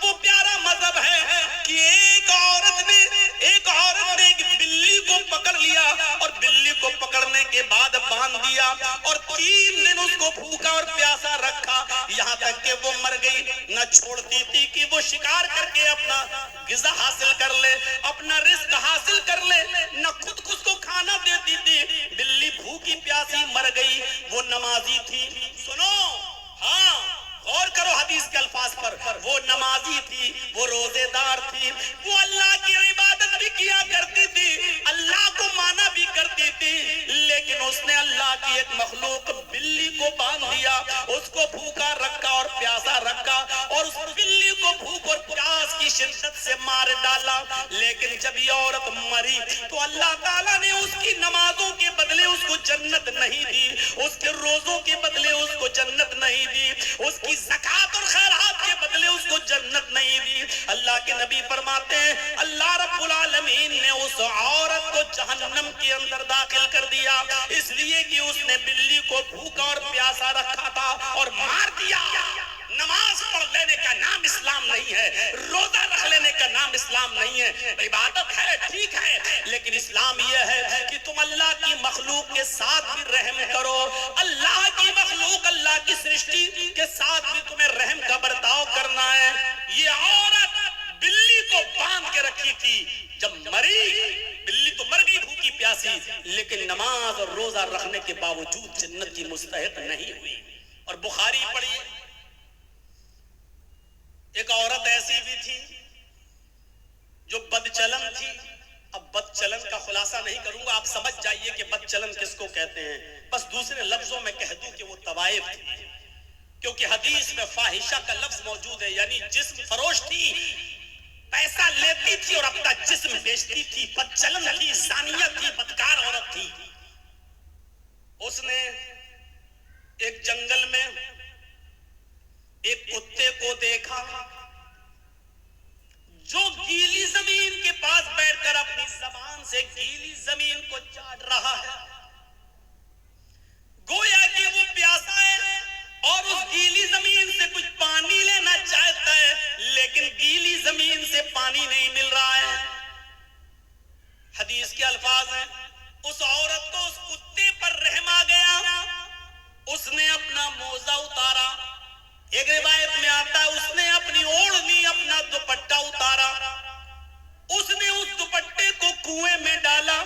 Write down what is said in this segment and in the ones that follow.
وہ پیارا مذہب ہے کہ ایک عورت نے ایک بلی کو پکڑ لیا اور بلی کو پکڑنے کے بعد باندھ دیا اور 3 دن اس کو بھوکا اور پیاسا رکھا، یہاں تک کہ وہ مر گئی۔ نہ چھوڑتی تھی کہ وہ شکار کر کے اپنا غذا حاصل کر لے، اپنا رزق حاصل کر لے، نہ خود کو کھانا دیتی تھی۔ بلی بھوکی پیاسی مر گئی، وہ نمازی تھی۔ سنو، ہاں غور کرو حدیث کے الفاظ پر، وہ نمازی تھی، وہ روزے دار تھی، وہ اللہ کی عبادت بھی کیا کرتی تھی، اللہ کو مانا بھی کرتی تھی، لیکن اس نے اللہ کی ایک مخلوق بلی کو باندھ دیا، اس کو بھوکا رکھا اور پیاسا رکھا اور اس بلی کو بھوک اور پیاس کی شدت سے مار ڈالا۔ لیکن جب یہ عورت مری تو اللہ تعالیٰ نے اس کی نمازوں کے بدلے اس کو جنت نہیں دی، اس کے روزوں کے بدلے اس کو جنت نہیں دی، اس کی زکات اور خیرات کے بدلے اس کو جنت نہیں دی۔ اللہ کے نبی فرماتے ہیں اللہ رب العالمین نے اس عورت کو جہنم کے اندر داخل کر دیا، اس لیے کہ اس نے بلی کو بھوکا اور پیاسا رکھا تھا اور مار دیا۔ نماز پڑھ لینے کا نام اسلام نہیں ہے، روزہ رکھ لینے کا نام اسلام نہیں ہے، عبادت ہے ٹھیک ہے، لیکن اسلام یہ ہے کہ تم اللہ کی مخلوق کے ساتھ بھی رحم کرو، اللہ کی مخلوق اللہ کی سرشٹی کے ساتھ بھی تمہیں رحم کا برتاؤ کرنا ہے۔ یہ عورت بلی کو باندھ کے رکھی تھی، جب مری بلی تو مر گئی بھوکی پیاسی، لیکن نماز اور روزہ رکھنے کے باوجود جنت کی مستحق نہیں ہوئی۔ اور بخاری پڑھیے، ایک عورت ایسی بھی تھی جو بد چلن تھی۔ اب بد چلن کا خلاصہ نہیں کروں گا، آپ سمجھ جائیے کہ بد چلن کس کو کہتے ہیں، بس دوسرے لفظوں میں کہہ دوں کہ وہ طوائف تھی، کیونکہ حدیث میں فاحشہ کا لفظ موجود ہے، یعنی جسم فروش تھی، پیسہ لیتی تھی اور اپنا جسم بیچتی تھی، بد چلن تھی، زانیہ تھی، بدکار عورت تھی۔ اس نے ایک جنگل میں ایک کتے کو دیکھا جو گیلی زمین کے پاس بیٹھ کر اپنی زبان سے گیلی زمین کو چاٹ رہا ہے، گویا کہ وہ پیاسا ہے اور اس گیلی زمین سے کچھ پانی لینا چاہتا ہے، لیکن گیلی زمین سے پانی نہیں مل رہا ہے۔ حدیث کے الفاظ ہیں اس عورت کو اس کتے پر رحم آ گیا، اس نے اپنا موزہ اتارا، ایک روایت میں آتا ہے اس نے اپنی اوڑھنی اپنا دوپٹہ اتارا، اس نے اس دوپٹے کو کنویں میں ڈالا۔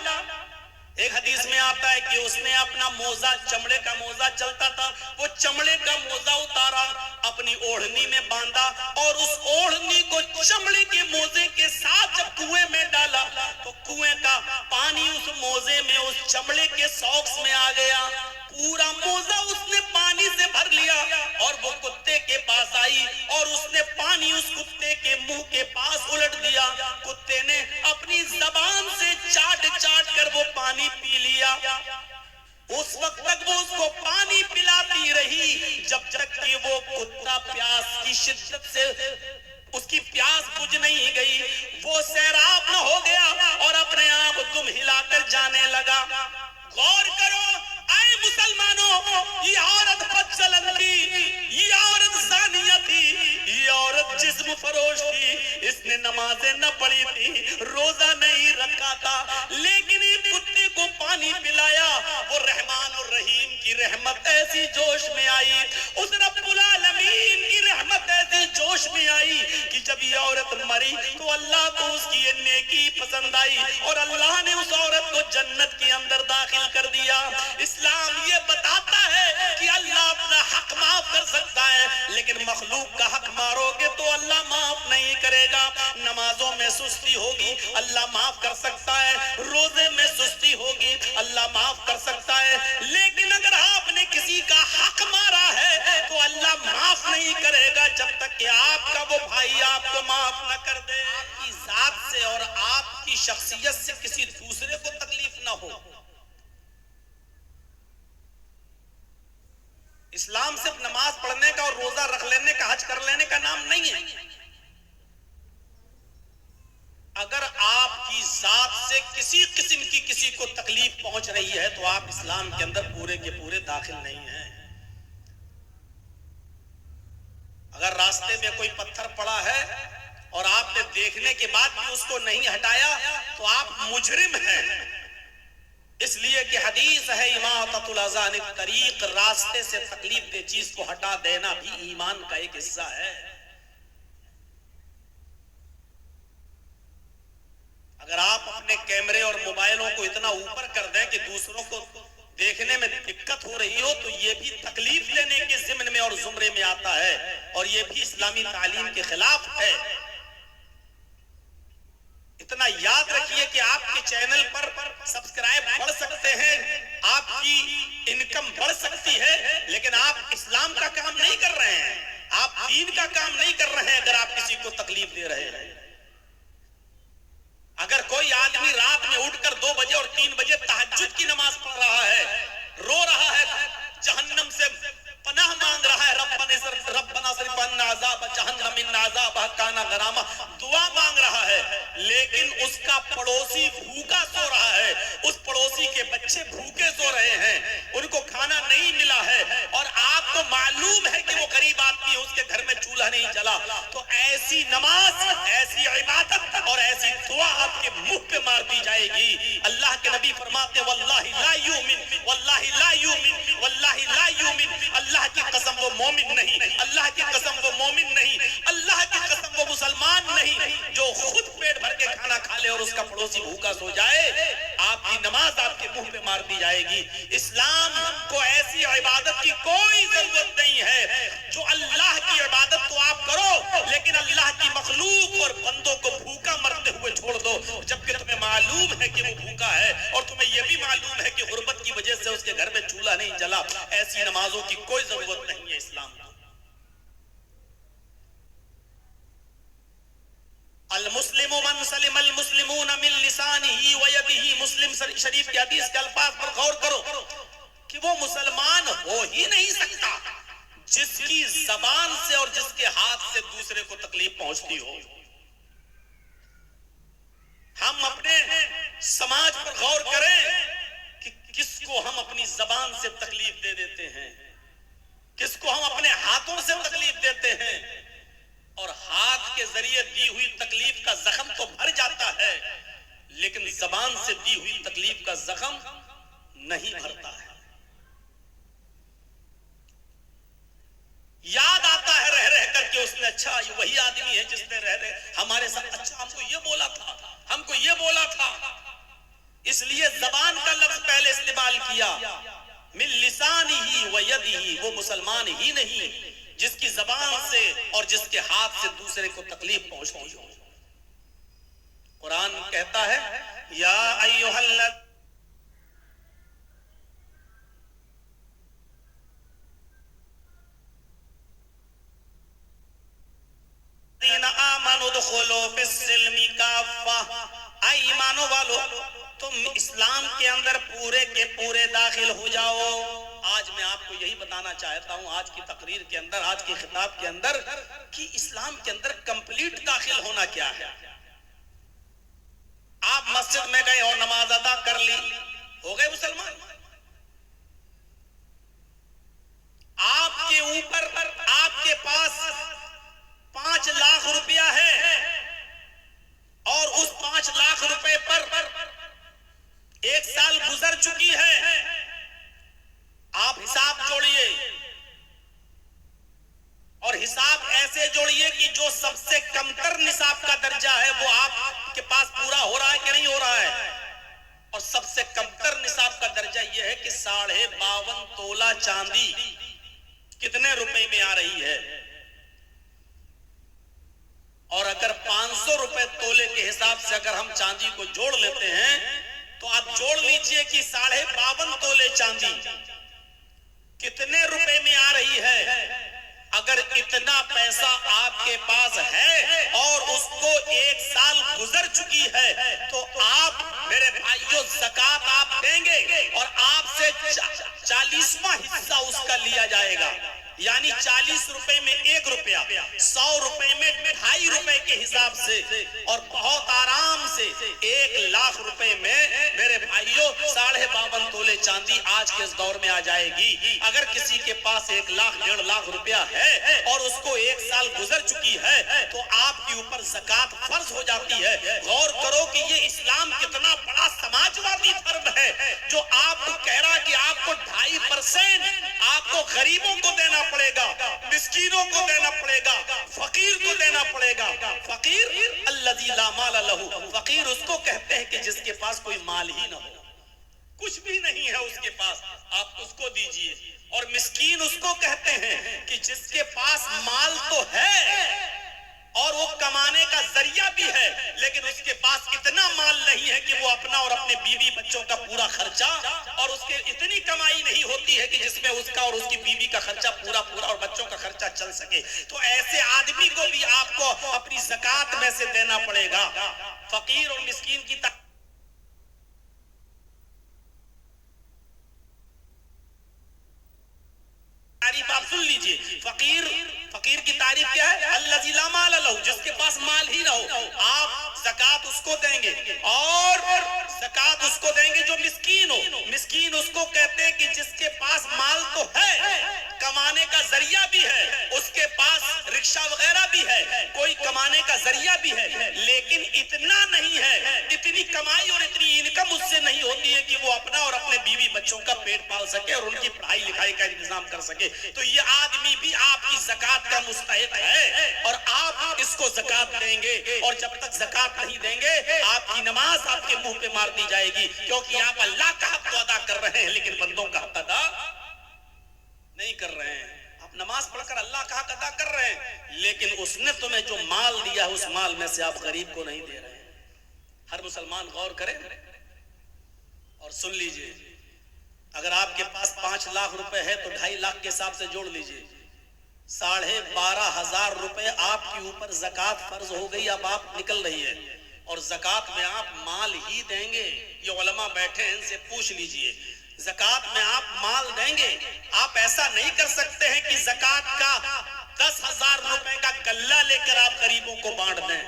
ایک حدیث میں آتا ہے کہ اس نے اپنا موزہ، چمڑے کا موزہ چلتا تھا، وہ چمڑے کا موزہ اتارا، اپنی اوڑھنی میں باندھا اور اس اوڑھنی کو چمڑے کے موزے کے ساتھ جب کنویں میں ڈالا تو کنویں کا پانی اس موزے میں، اس چمڑے کے ساکس میں آ گیا، پورا موزہ اس نے پانی سے بھر لیا اور وہ کتے کے پاس آئی اور اس نے پانی اس کتے کے منہ کے پاس الٹ دیا، کتے نے اپنی زبان سے چاٹ چاٹ کر وہ پانی پی لیا۔ اس وقت تک وہ اس کو پانی پلاتی رہی جب تک کہ وہ کتا پیاس کی شدت سے اس کی پیاس بجھ نہیں گئی، وہ سیراب نہ ہو گیا اور اپنے آپ دم ہلا کر جانے لگا۔ غور کرو اے مسلمانوں، یہ عورت بد چلن تھی، یہ عورت زانیہ تھی، یہ عورت جسم فروش تھی، اس نے نمازیں نہ پڑھی تھی، روزہ نہیں رکھا تھا، لیکن ایک کتے کو پانی پلایا، وہ رحمان اور رحیم کی رحمت ایسی جوش میں آئی، اس رب العالمین کی رحمت ایسی جوش میں آئی کہ جب یہ عورت مری تو اللہ کو اس کی یہ نیکی پسند آئی اور اللہ نے اس عورت کو جنت کے اندر داخل کر دیا۔ اسلام یہ بتاتا ہے کہ اللہ اپنا حق معاف کر سکتا ہے، لیکن مخلوق کا حق مارو گے تو اللہ معاف نہیں کرے گا۔ نمازوں میں سستی ہوگی، اللہ معاف کر سکتا ہے، روزے میں سستی ہوگی، اللہ معاف کر سکتا ہے، لیکن اگر آپ نے کسی کا حق مارا ہے تو اللہ معاف نہیں کرے گا جب تک کہ آپ کا وہ بھائی آپ کو معاف نہ کر دے۔ آپ کی ذات سے اور آپ کی شخصیت سے کسی دوسرے کو تکلیف نہ ہو۔ اسلام صرف نماز پڑھنے کا اور روزہ رکھ لینے کا، حج کر لینے کا نام نہیں ہے۔ اگر آپ کی ذات سے کسی قسم کی کسی کو تکلیف پہنچ رہی ہے تو آپ اسلام کے اندر پورے کے پورے داخل نہیں ہیں۔ اگر راستے میں کوئی پتھر پڑا ہے اور آپ نے دیکھنے کے بعد بھی اس کو نہیں ہٹایا تو آپ مجرم ہیں۔ اس لیے کہ حدیث ہے اماطۃ الاذی عن الطریق، راستے سے تکلیف دہ چیز کو ہٹا دینا بھی ایمان کا ایک حصہ ہے۔ اگر آپ اپنے کیمرے اور موبائلوں کو اتنا اوپر کر دیں کہ دوسروں کو دیکھنے میں دقت ہو رہی ہو تو یہ بھی تکلیف دینے کے ضمن میں اور زمرے میں آتا ہے، اور یہ بھی اسلامی تعلیم کے خلاف ہے۔ اتنا یاد رکھیے کہ آپ کے چینل پر سبسکرائب بڑھ سکتے ہیں، آپ کی انکم بڑھ سکتی ہے، لیکن آپ اسلام کا کام نہیں کر رہے ہیں، آپ دین کا کام نہیں کر رہے ہیں اگر آپ کسی کو تکلیف دے رہے ہیں۔ اگر کوئی آدمی رات میں اٹھ کر 2 بجے اور 3 بجے تہجد کی نماز پڑھ رہا ہے، رو رہا ہے، جہنم سے پناہ مانگ رہا ہے، ربنا صرف عنا عذاب جہنم ان عذابہ کان غراما، دعا مانگ رہا ہے، لیکن اس کا پڑوسی بھوکا سو رہا ہے، اس پڑوسی کے بچے بھوکے سو رہے ہیں، ان کو کھانا نہیں ملا ہے، اور آپ کو معلوم ہے کہ وہ غریب آدمی ہے، اس کے گھر میں چولہا نہیں جلا، تو ایسی نماز، ایسی عبادت اور ایسی دعا آپ کے منہ پہ مار دی جائے گی۔ اللہ کے نبی فرماتے واللہ لا یؤمن، واللہ لا یؤمن، واللہ لا یؤمن، اللہ کی قسم وہ مومن نہیں، اللہ کی قسم وہ مومن نہیں، اللہ کی قسم وہ مسلمان نہیں جو خود پیٹ بھر کے کھانا کھا لے اور اس کا پڑوسی بھوکا سو جائے۔ آپ کی نماز آپ کے منہ پہ مار دی جائے گی۔ اسلام کو ایسی عبادت کی کوئی ضرورت نہیں ہے، جو اللہ کی عبادت تو آپ کرو لیکن اللہ کی مخلوق اور بندوں کو بھوکا مرتے ہوئے چھوڑ دو، جبکہ تمہیں معلوم ہے کہ وہ بھوکا ہے، اور تمہیں یہ بھی معلوم ہے کہ غربت کی وجہ سے اس کے گھر میں چولہا نہیں جلا۔ ایسی نمازوں کی کوئی ضرورت نہیں ہے اسلام کو۔ المسلم من سلم المسلمون من لسانه ويده، مسلم شریف کی حدیث کے الفاظ پر غور کرو کہ وہ مسلمان ہو ہی نہیں سکتا جس کی زبان سے اور جس کے ہاتھ سے دوسرے کو تکلیف پہنچتی ہو۔ ہم اپنے سماج پر غور کریں کہ کس کو ہم اپنی زبان سے تکلیف دے دیتے ہیں، کس کو ہم اپنے ہاتھوں سے تکلیف دیتے ہیں، اور ہاتھ کے ذریعے دی ہوئی تکلیف کا زخم تو بھر جاتا ہے لیکن زبان سے دی ہوئی تکلیف کا زخم نہیں بھرتا ہے۔ یاد آتا ہے رہ رہ کر کے اس نے، اچھا یہ وہی آدمی ہے جس نے رہ رہے ہمارے ساتھ، اچھا ہم کو یہ بولا تھا، ہم کو یہ بولا تھا۔ اس لیے زبان کا لفظ پہلے استعمال کیا، من لسانہ و یدہ، وہ مسلمان ہی نہیں جس کی زبان سے اور جس کے ہاتھ سے دوسرے کو تکلیف پہنچتی ہو۔ قرآن کہتا ہے یا ایھا الذین آمنوا ادخلوا فی السلم کافہ، اے ایمانو والو تم اسلام کے اندر پورے کے پورے داخل ہو جاؤ۔ آج میں آپ کو یہی بتانا چاہتا ہوں آج کی تقریر کے اندر، آج کی خطاب کے اندر، کہ اسلام کے اندر کمپلیٹ داخل ہونا کیا ہے۔ آپ مسجد میں گئے اور نماز ادا کر لی، ہو گئے مسلمان۔ آپ کے اوپر، آپ کے پاس 5 لاکھ روپیہ ہے اور اس 5 لاکھ روپے پر 1 سال گزر چکی ہے، آپ حساب جوڑیے اور حساب ایسے جوڑیے کہ جو سب سے کمتر نصاب کا درجہ ہے وہ آپ کے پاس پورا ہو رہا ہے کہ نہیں ہو رہا ہے، اور سب سے کمتر نصاب کا درجہ یہ ہے کہ 52.5 تولہ چاندی کتنے روپے میں آ رہی ہے، اور اگر 500 روپے تولے کے حساب سے اگر ہم چاندی کو جوڑ لیتے ہیں تو آپ جوڑ لیجئے کہ 52.5 تولے چاندی کتنے روپے میں آ رہی ہے۔ اگر اتنا پیسہ آپ کے پاس ہے اور اس کو 1 سال گزر چکی ہے تو آپ میرے بھائیو زکوٰۃ آپ دیں گے اور آپ سے 40واں حصہ اس کا لیا جائے گا، یعنی 40 روپے میں 1 روپیہ، 100 روپے میں 2.5 روپے کے حساب سے، اور بہت آرام سے 1 لاکھ روپے میں میرے بھائیوں 52.5 تولے چاندی آج کے اس دور میں آ جائے گی۔ اگر کسی کے پاس 1 لاکھ 1.5 لاکھ روپیہ ہے اور اس کو 1 سال گزر چکی ہے تو آپ کے اوپر زکات فرض ہو جاتی ہے. غور کرو کہ یہ اسلام کتنا بڑا سماجوادی دھرم ہے جو آپ کو کہہ رہا کہ آپ کو 2.5% آپ کو غریبوں کو دینا پڑے گا, مسکینوں کو دینا پڑے گا, فقیر کو دینا پڑے گا. فقیر الذی لا مال لہ, فقیر اس کو کہتے ہیں کہ جس کے پاس کوئی مال ہی نہ ہو, کچھ بھی نہیں ہے اس کے پاس, آپ اس کو دیجئے. اور مسکین اس کو کہتے ہیں کہ جس کے پاس مال تو ہے اور وہ کمانے کا ذریعہ بھی ہے, لیکن اس کے پاس اتنا مال نہیں ہے کہ وہ اپنا اور اپنے بیوی بچوں کا پورا خرچہ, اور اس کے اتنی کمائی نہیں ہوتی ہے کہ جس میں اس کا اور اس کی بیوی کا خرچہ پورا اور بچوں کا خرچہ چل سکے. تو ایسے آدمی کو بھی آپ کو اپنی زکات میں سے دینا پڑے گا. فقیر اور مسکین کی تعریف آپ سن لیجئے. فقیر کی تعریف کیا ہے؟ الذی لا مال لہ, جس کے پاس مال ہی نہ ہو. آپ زکات اس کو دیں گے, اور زکات اس کو دیں گے جو مسکین ہو. مسکین اس کو کہتے ہیں کہ جس کے پاس مال تو ہے, کمانے کا ذریعہ بھی ہے, اس کے پاس رکشہ وغیرہ بھی ہے, کوئی کمانے کا ذریعہ بھی ہے, لیکن اتنا نہیں ہے, اتنی کمائی اور اتنی انکم اس سے نہیں ہوتی ہے کہ وہ اپنا اور اپنے بیوی بچوں کا پیٹ پال سکے اور ان کی پڑھائی لکھائی کا انتظام کر سکے. تو یہ آدمی بھی آپ کی زکات کا مستحق ہے, اور آپ اس کو زکات دیں گے, اور جب تک زکات نہیں دیں گے آپ کی نماز آپ کے منہ پہ مار دی جائے گی, کیونکہ آپ اللہ کا حق تو ادا کر رہے ہیں لیکن بندوں کا حق ادا نہیں کر رہے ہیں. آپ نماز پڑھ کر اللہ کا حق ادا کر رہے ہیں, لیکن اس نے تمہیں جو مال دیا اس مال میں سے آپ غریب کو نہیں دے رہے ہیں. ہر مسلمان غور کرے اور سن لیجئے. اگر آپ کے پاس 5 لاکھ روپے ہے تو 2.5 لاکھ کے حساب سے جوڑ لیجئے, 12,500 روپے آپ کے اوپر زکات فرض ہو گئی. اب آپ نکل رہی ہے اور زکات میں آپ مال ہی دیں گے. یہ علماء بیٹھے ہیں, ان سے پوچھ لیجئے, زکات میں آپ مال دیں گے؟ آپ ایسا نہیں کر سکتے ہیں کہ زکات کا 10,000 روپے کا غلہ لے کر آپ غریبوں کو بانٹ دیں,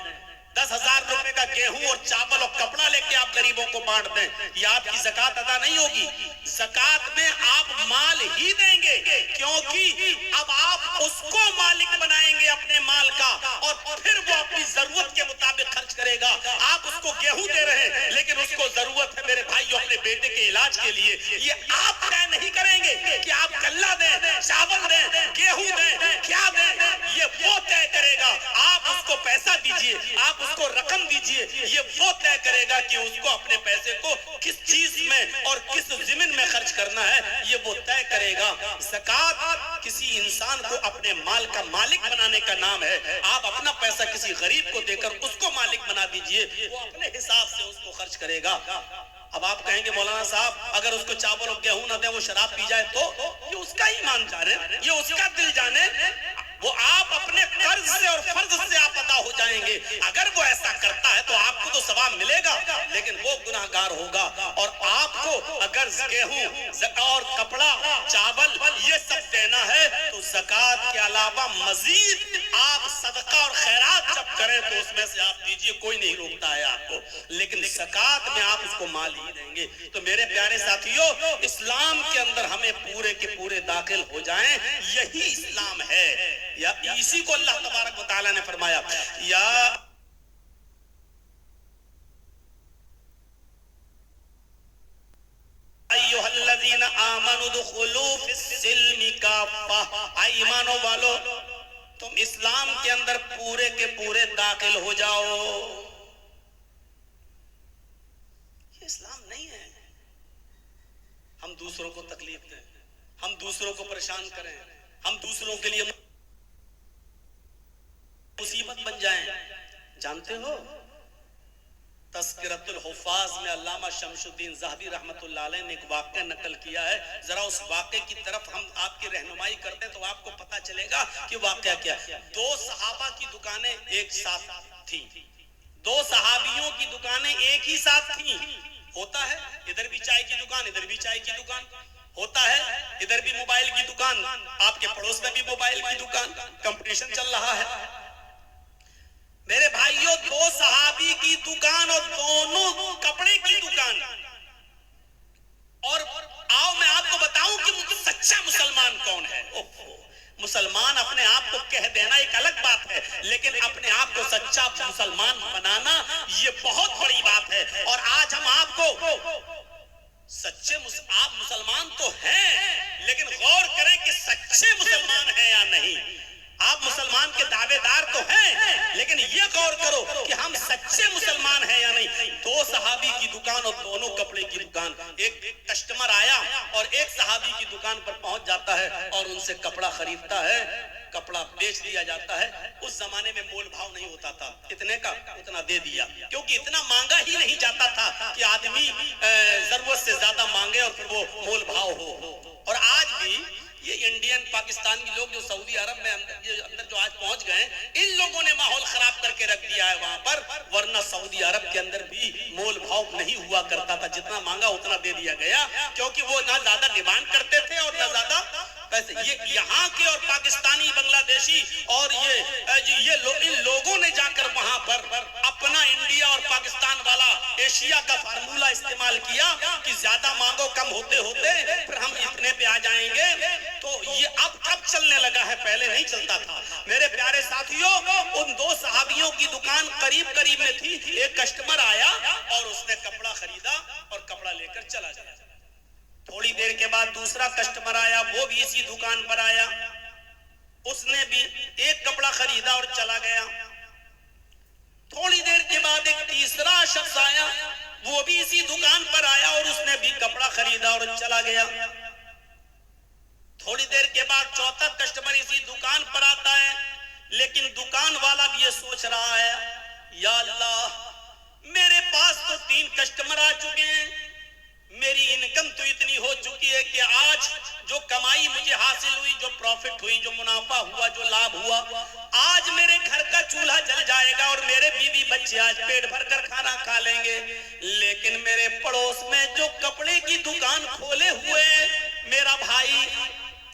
10,000 روپے کا گیہوں اور چاول اور کپڑا لے کے آپ غریبوں کو بانٹ دیں. یہ آپ کی زکات ادا نہیں ہوگی. زکات میں آپ مال ہی دیں گے, کیونکہ اب آپ اس کو مالک بنائیں گے اپنے مال کا, اور پھر وہ اپنی ضرورت کے مطابق خرچ کرے گا. آپ اس کو گیہوں دے رہے ہیں لیکن اس کو ضرورت ہے میرے بھائی اپنے بیٹے کے علاج کے لیے. یہ آپ طے نہیں کریں گے کہ آپ غلہ دیں, چاول دیں, گیہوں دیں, کیا دیں, یہ وہ طے کرے گا. آپ اس کو پیسہ دیجئے, آپ اس کو رقم دیجئے, یہ وہ طے کرے گا کہ اس کو اپنے پیسے کو کس چیز میں اور کس ضمن میں خرچ کرنا ہے, یہ وہ طے کرے گا. زکات کسی انسان کو اپنے مال کا مالک بنانے کا نام ہے. آپ اپنا پیسہ کسی غریب کو دے کر اس کو مالک بنا دیجئے, وہ اپنے حساب سے اس کو خرچ کرے گا. اب آپ کہیں گے مولانا صاحب اگر اس کو چاول اور گیہوں نہ دیں, وہ شراب پی جائے تو یہ اس کا ایمان جانے, یہ اس کا دل جانے, وہ آپ اپنے قرض سے اور فرض سے آپ ادا ہو جائیں گے. اگر وہ ایسا کرتا ہے تو آپ کو تو ثواب ملے گا, لیکن وہ گناہگار ہوگا. اور آپ کو اگر گیہوں اور کپڑا, چاول یہ سب دینا ہے تو زکات کے علاوہ مزید آپ صدقہ اور خیرات جب کریں تو اس میں سے آپ دیجئے, کوئی نہیں روکتا ہے آپ کو, لیکن زکات میں آپ اس کو مال ہی دیں گے. تو میرے پیارے ساتھیوں, اسلام کے اندر ہمیں پورے کے پورے داخل ہو جائیں, یہی اسلام ہے. یا اسی کو اللہ تبارک و تعالی نے فرمایا, یا ایھا الذین آمنوا ادخلوا فی السلم کافہ, ایمانو والو تم اسلام کے اندر پورے کے پورے داخل ہو جاؤ. یہ اسلام نہیں ہے ہم دوسروں کو تکلیف دیں, ہم دوسروں کو پریشان کریں, ہم دوسروں کے لیے مصیبت بن جائیں. جانتے ہو تذکرۃ الحفاظ میں علامہ شمس الدین ذہبی رحمۃ اللہ علیہ نے ایک واقعہ نقل کیا ہے. ذرا اس واقعے کی طرف ہم آپ کی رہنمائی کرتے ہیں تو آپ کو پتہ چلے گا کہ واقعہ کیا ہے. 2 صحابہ کی دکانیں ایک ساتھ تھیں, 2 صحابیوں کی دکانیں ایک ہی ساتھ تھیں. ہوتا ہے ادھر بھی چائے کی دکان, ادھر بھی چائے کی دکان, ہوتا ہے ادھر بھی موبائل کی دکان, آپ کے پڑوس میں بھی موبائل کی دکان, کمپٹیشن چل رہا ہے. میرے بھائیوں 2 صحابی کی دکان اور دونوں کپڑے کی دکان. اور آؤ میں آپ کو بتاؤں کہ سچا مسلمان کون ہے. مسلمان اپنے آپ کو کہہ دینا ایک الگ بات ہے, لیکن اپنے آپ کو سچا مسلمان بنانا یہ بہت بڑی بات ہے. اور آج ہم آپ کو سچے آپ مسلمان تو ہیں لیکن غور کریں کہ سچے مسلمان ہیں یا نہیں. آپ مسلمان کے دعوے دار تو ہیں لیکن یہ غور کرو کہ ہم سچے مسلمان ہیں یا نہیں. 2 صحابی کی دکان اور دونوں کپڑے کی دکان. ایک کسٹمر آیا اور ایک صحابی کی دکان پر پہنچ جاتا ہے اور ان سے کپڑا خریدتا ہے, کپڑا بیچ دیا جاتا ہے. اس زمانے میں مول بھاؤ نہیں ہوتا تھا, اتنے کا اتنا دے دیا, کیونکہ اتنا مانگا ہی نہیں جاتا تھا کہ آدمی ضرورت سے زیادہ مانگے اور پھر وہ مول بھاؤ ہو. اور آج بھی یہ انڈین پاکستانی لوگ جو سعودی عرب میں اندر جو آج پہنچ گئے, ان لوگوں نے ماحول خراب کر کے رکھ دیا ہے وہاں پر. ورنہ سعودی عرب کے اندر بھی مول بھاؤ نہیں ہوا کرتا تھا, جتنا مانگا اتنا دے دیا گیا, کیونکہ وہ نہ زیادہ ڈیمانڈ کرتے تھے اور نہ زیادہ پیسے. یہ یہاں کے اور پاکستانی, بنگلہ دیشی اور ان لوگوں نے جا کر وہاں پر اپنا انڈیا اور پاکستان والا ایشیا کا فارمولہ استعمال کیا کہ زیادہ مانگو کم ہوتے ہوتے پھر ہم اتنے پہ آ جائیں گے. تو یہ اب چلنے لگا ہے, پہلے نہیں چلتا تھا. میرے پیارے ساتھیوں, ان 2 صحابیوں کی دکان قریب قریب میں تھی. ایک کسٹمر آیا اور اس نے کپڑا خریدا اور کپڑا لے کر چلا گیا. تھوڑی دیر کے بعد دوسرا کسٹمر آیا, وہ بھی اسی دکان پر آیا, اس نے بھی ایک کپڑا خریدا اور چلا گیا. تھوڑی دیر کے بعد ایک تیسرا شخص آیا, وہ بھی اسی دکان پر آیا اور اس نے بھی کپڑا خریدا اور چلا گیا. تھوڑی دیر کے بعد چوتھا کسٹمر اسی دکان پر آتا ہے, لیکن دکان والا بھی یہ سوچ رہا ہے, یا اللہ میرے پاس تو 3 کسٹمر آ چکے ہیں, میری انکم تو اتنی ہو چکی ہے کہ آج جو کمائی مجھے حاصل ہوئی, جو پروفٹ ہوئی, جو منافع ہوا, جو لابھ ہوا, آج میرے گھر کا چولہا جل جائے گا اور میرے بیوی بچے آج پیٹ بھر کر کھانا کھا لیں گے. لیکن میرے پڑوس میں جو کپڑے کی دکان کھولے ہوئے میرا بھائی,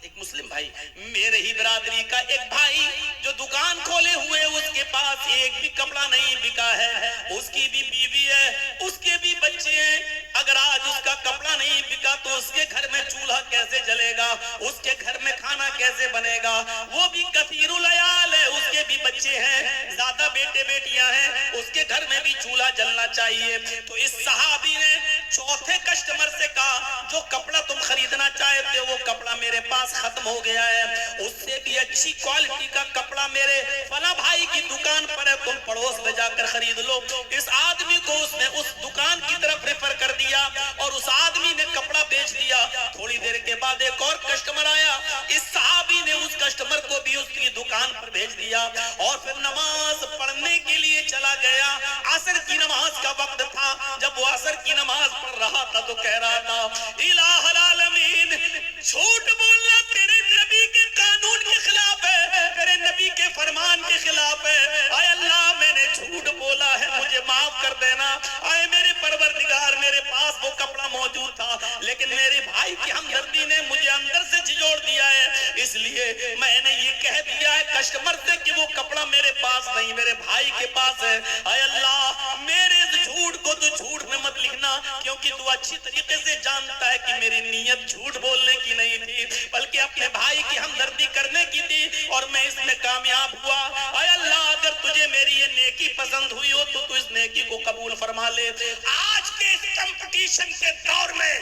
ایک مسلم بھائی, میرے ہی برادری کا ایک بھائی جو دکان کھولے ہوئے, اس کے پاس ایک بھی کپڑا نہیں بکا ہے, اس کی بھی بیوی ہے, اس کے بھی بچے ہیں. اگر آج اس کا کپڑا نہیں بکا تو اس کے گھر میں چولہا کیسے جلے گا, اس کے گھر میں کھانا کیسے بنے گا؟ وہ بھی کثیر العیال ہے, اس کے بھی بچے ہیں, زیادہ بیٹے بیٹیاں ہیں, اس کے گھر میں بھی چولہا جلنا چاہیے. تو اس صحابی نے چوتھے کسٹمر سے کہا, جو کپڑا تم خریدنا چاہتے ہو وہ کپڑا میرے پاس ختم ہو گیا ہے, اس سے بھی اچھی کوالٹی کا کپڑا میرے فلاں بھائی کی دکان پر ہے, تم پڑوس میں جا کر خرید لو. اس آدمی کو اس نے اس دکان کی طرف ریفر کر دیا اور اس آدمی نے کپڑا بیچ دیا. تھوڑی دیر کے بعد ایک اور کسٹمر آیا, اس صحابی نے اس کسٹمر کو بھی اس کی دکان پر بھیج دیا اور پھر نماز پڑھنے کے لیے چلا گیا. عصر کی نماز کا وقت تھا, جب وہ عصر کی نماز پڑھ رہا تھا تو کہہ رہا تھا, الہ العالمین جھوٹ بولنا تیرے نبی کے قانون کے خلاف ہے, تیرے نبی کے فرمان کے خلاف ہے. اے اللہ میں نے جھوٹ بولا ہے, مجھے معاف کر دینا. اے میرے پروردگار, میرے پاس وہ کپڑا موجود تھا لیکن میرے بھائی کی ہمدردی نے مجھے اندر سے جھجوڑ دیا ہے, اس لیے میں نے یہ کہہ دیا ہے کسٹمر سے کہ وہ کپڑا میرے پاس نہیں, میرے بھائی کے پاس ہے. اے اللہ میرے اس جھوٹ کو تو جھوٹ میں مت لکھنا, کیونکہ تو اچھی طریقے سے جانتا ہے کہ میری نیت جھوٹ بولنے کی نہیں تھی بلکہ اپنے بھائی کی ہمدردی کرنے کی تھی, اور میں اس میں کامیاب ہوا. اے اللہ اگر تجھے میری یہ نیکی پسند ہوئی ہو تو تو اس نیکی کو قبول فرما لے. آج کے اس کمپٹیشن کے دور میں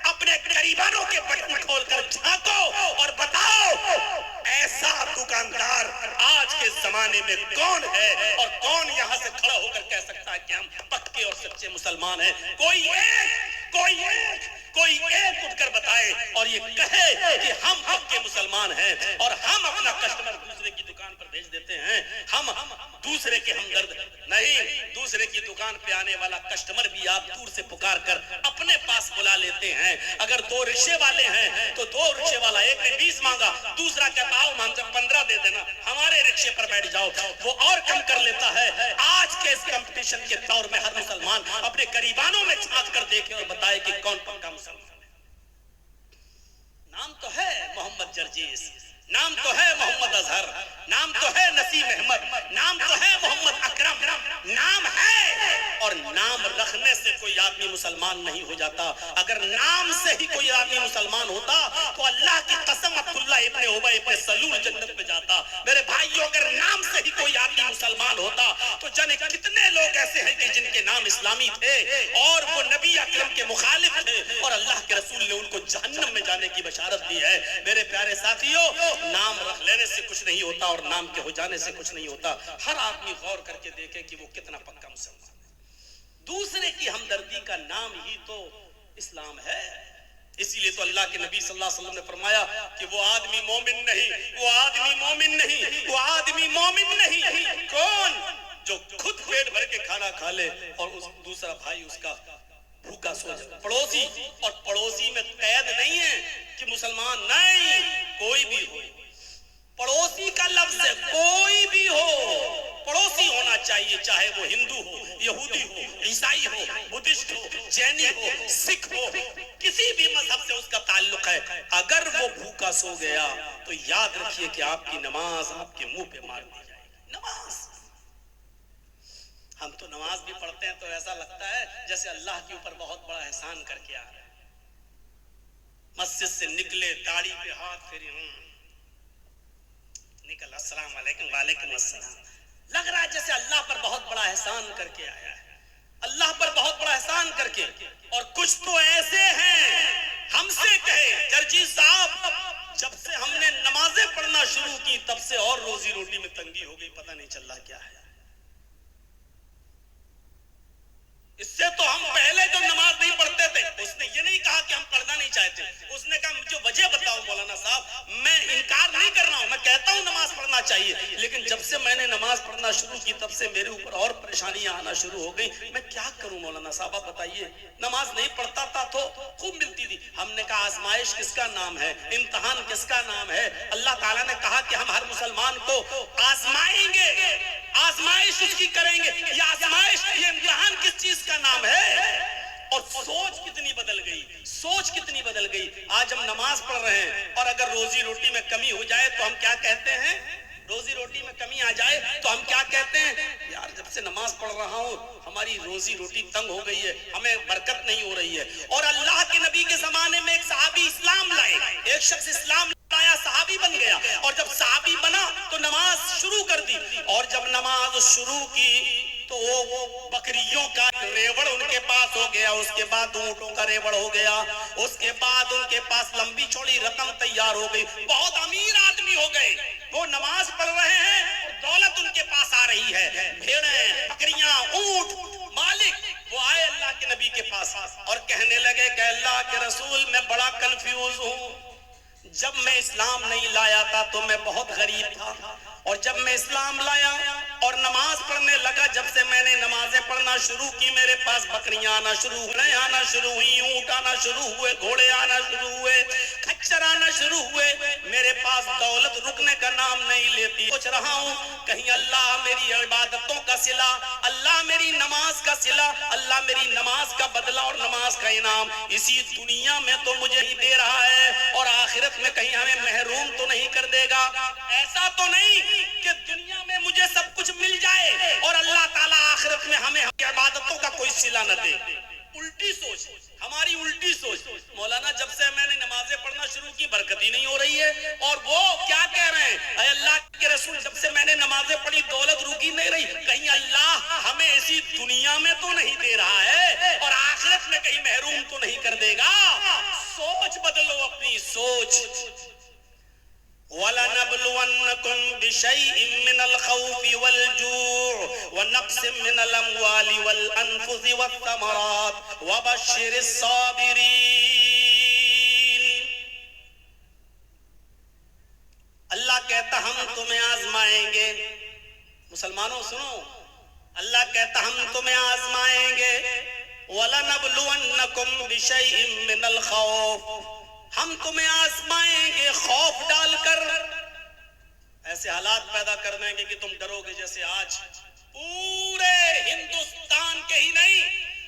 اپنے گریبانوں کے بٹن کھول کر جھانکو اور بتاؤ ایسا دکاندار آج کے زمانے میں کون ہے, اور کون یہاں سے کھڑا ہو کر کہہ سکتا ہے کہ ہم پکے اور سچے مسلمان ہیں. کوئی ایک اٹھ کر بتائے اور یہ کہے کہ ہم پکے مسلمان ہیں اور ہم اپنا کسٹمر دوسرے کی دکان پر بھیج دیتے ہیں, ہم دوسرے کے ہمدرد نہیں. دوسرے کی دکان پہ آنے والا کسٹمر بھی آپ دور سے پکار کر اپنے پاس بلا لیتے ہیں. اگر 2 رکشے والے ہیں تو 2 رکشے والا, ایک نے 20 مانگا, دوسرا کہتا آؤ 15 دے دینا, ہمارے رکشے پر بیٹھ جاؤ, وہ اور کم کر لیتا ہے. آج کے اس کمپٹیشن کے دور میں ہر مسلمان اپنے گریبانوں میں جھانک کر دیکھے اور بتائے کہ کون پکا مسلمان ہے. نام تو ہے محمد جرجیس, نام تو ہے محمد اظہر, نام تو ہے نسیم احمد, نام تو ہے محمد اکرم, نام ہے اور نام رکھ رکھنے سے کوئی آدمی مسلمان نہیں ہو جاتا. اگر نام سے ہی کوئی آدمی مسلمان ہوتا تو اللہ کی قسم عبداللہ ابن ابی ابن سلول جنت میں جاتا. میرے بھائیوں اگر نام سے ہی کوئی آدمی مسلمان ہوتا تو جانے کتنے لوگ ایسے ہیں کہ جن کے نام اسلامی تھے اور وہ نبی اکرم کے مخالف تھے اور اللہ کے رسول نے ان کو جہنم میں جانے کی بشارت دی ہے. میرے پیارے ساتھیوں, نام رکھ لینے سے کچھ نہیں ہوتا اور نام کے ہو جانے سے کچھ نہیں ہوتا. ہر آدمی غور کر کے دیکھے کہ وہ کتنا پکا مسلمان ہے. دوسرے کی ہمدردی کا نام ہی تو اسلام ہے. اسی لیے تو اللہ کے نبی صلی اللہ علیہ وسلم نے فرمایا کہ وہ آدمی مومن نہیں, وہ آدمی مومن نہیں, وہ آدمی مومن نہیں. کون؟ جو خود پیٹ بھر کے کھانا کھا لے اور اس دوسرا بھائی اس کا بھوکا سو جائے. پڑوسی, اور پڑوسی میں قید نہیں ہے کہ مسلمان نہیں, کوئی بھی ہو. پڑوسی کا لفظ ہے کوئی بھی ہو, پڑوسی ہونا چاہیے, چاہے وہ ہندو ہو, یہودی ہو, عیسائی ہو, بدھسٹ ہو, جینی ہو, سکھ ہو, کسی بھی مذہب سے اس کا تعلق ہے. اگر وہ بھوکا سو گیا تو یاد رکھیے کہ آپ کی نماز آپ کے منہ پہ مار دی جائے گی. نماز, ہم تو نماز بھی پڑھتے ہیں تو ایسا لگتا ہے جیسے اللہ کے اوپر بہت بڑا احسان کر کے آ رہے ہیں. مسجد سے نکلے, داڑھی پہ ہاتھ پھیری, نکل, السلام علیکم, وعلیکم السلام, لگ رہا ہے جیسے اللہ پر بہت بڑا احسان کر کے آیا ہے, اللہ پر بہت بڑا احسان کر کے. اور کچھ تو ایسے ہیں ہم سے کہے جرجی صاحب جب سے ہم نے نمازیں پڑھنا شروع کی تب سے اور روزی روٹی میں تنگی ہو گئی, پتہ نہیں چل رہا کیا ہے. اس سے تو ہم پہلے جو نماز نہیں پڑھتے تھے, اس نے یہ نہیں کہا کہ ہم پڑھنا نہیں چاہتے, اس نے کہا مجھے وجہ بتاؤ مولانا صاحب. میں انکار نہیں کر رہا ہوں, میں کہتا ہوں نماز پڑھنا چاہیے, لیکن جب سے میں نے نماز پڑھنا شروع کی تب سے میرے اوپر اور پریشانیاں آنا شروع ہو گئی. میں کیا کروں مولانا صاحب, آپ بتائیے. نماز نہیں پڑھتا تھا تو خوب ملتی تھی. ہم نے کہا آزمائش کس کا نام ہے, امتحان کس کا نام ہے. اللہ تعالیٰ نے کہا کہ ہم ہر مسلمان کو آزمائیں گے, آزمائش اس کی کریں گے. یہ آزمائش, یہ امتحان کس چیز کا نام ہے. اور سوچ کتنی بدل گئی, سوچ کتنی بدل گئی. آج ہم نماز پڑھ رہے ہیں اور اگر روزی روٹی میں کمی ہو جائے تو ہم کیا کہتے ہیں, روزی روٹی میں کمی آ جائے تو ہم کیا کہتے ہیں, یار جب سے نماز پڑھ رہا ہوں ہماری روزی روٹی تنگ ہو گئی ہے, ہمیں برکت نہیں ہو رہی ہے. اور اللہ کے نبی کے زمانے میں ایک صحابی اسلام لائے, ایک شخص اسلام لایا, صحابی بن گیا, اور جب صحابی بنا تو نماز شروع کر دی. اور جب نماز شروع کی تو وہ بکریوں کا ریوڑ ان کے پاس ہو گیا, اس کے بعد اونٹوں کا ریوڑ ہو گیا, اس کے بعد ان کے پاس لمبی چوڑی رقم تیار ہو گئی, بہت امیر آدمی ہو گئے. وہ نماز پڑھ رہے ہیں اور دولت ان کے پاس آ رہی ہے, بھیڑیں, بکریاں, اونٹ. مالک وہ آئے اللہ کے نبی کے پاس اور کہنے لگے کہ اللہ کے رسول میں بڑا کنفیوز ہوں. جب میں اسلام نہیں لایا تھا تو میں بہت غریب تھا, اور جب میں اسلام لایا اور نماز پڑھنے لگا, جب سے میں نے نمازیں پڑھنا شروع کی میرے پاس بکریاں آنا شروع ہوئے, آنا شروع ہوئی, اونٹ آنا شروع ہوئے, گھوڑے آنا شروع ہوئے, کچر آنا شروع ہوئے. میرے پاس دولت رکنے کا نام نہیں لیتی. سوچ رہا ہوں کہیں اللہ میری عبادتوں کا صلہ, اللہ میری نماز کا صلہ, اللہ میری نماز کا بدلہ اور نماز کا انعام اسی دنیا میں تو مجھے ہی دے رہا ہے, اور آخرت میں کہیں ہمیں محروم تو نہیں کر دے گا. ایسا تو نہیں کہ دنیا میں مجھے سب کچھ مل جائے اور اللہ تعالیٰ آخرت میں ہمیں عبادتوں کا کوئی صلہ نہ دے. الٹی سوچ, ہماری الٹی سوچ. مولانا جب سے میں نے نمازیں پڑھنا شروع کی برکت ہی نہیں ہو رہی ہے, اور وہ کیا کہہ رہے ہیں, اے اللہ کے رسول جب سے میں نے نمازیں پڑھی دولت رکی نہیں رہی, کہیں اللہ ہمیں اسی دنیا میں تو نہیں دے رہا ہے اور آخرت میں کہیں محروم تو نہیں کر دے گا. سوچ بدلو اپنی سوچ. وَلَنَبْلُوَنَّكُمْ بِشَيْءٍ مِّنَ الْخَوْفِ وَالْجُوعِ وَنَقْصٍ مِّنَ الْأَمْوَالِ وَالْأَنفُسِ وَالثَّمَرَاتِ وَبَشِّرِ الصَّابِرِينَ. اللہ کہتا ہم تمہیں آزمائیں گے. مسلمانوں سنو, اللہ کہتا ہم تمہیں آزمائیں گے. وَلَنَبْلُوَنَّكُمْ بِشَيْءٍ مِّنَ الْخَوْفِ, ہم تمہیں آزمائیں گے خوف ڈال کر, ایسے حالات پیدا کر دیں گے کہ تم ڈرو گے. جیسے آج پورے ہندوستان کے ہی نہیں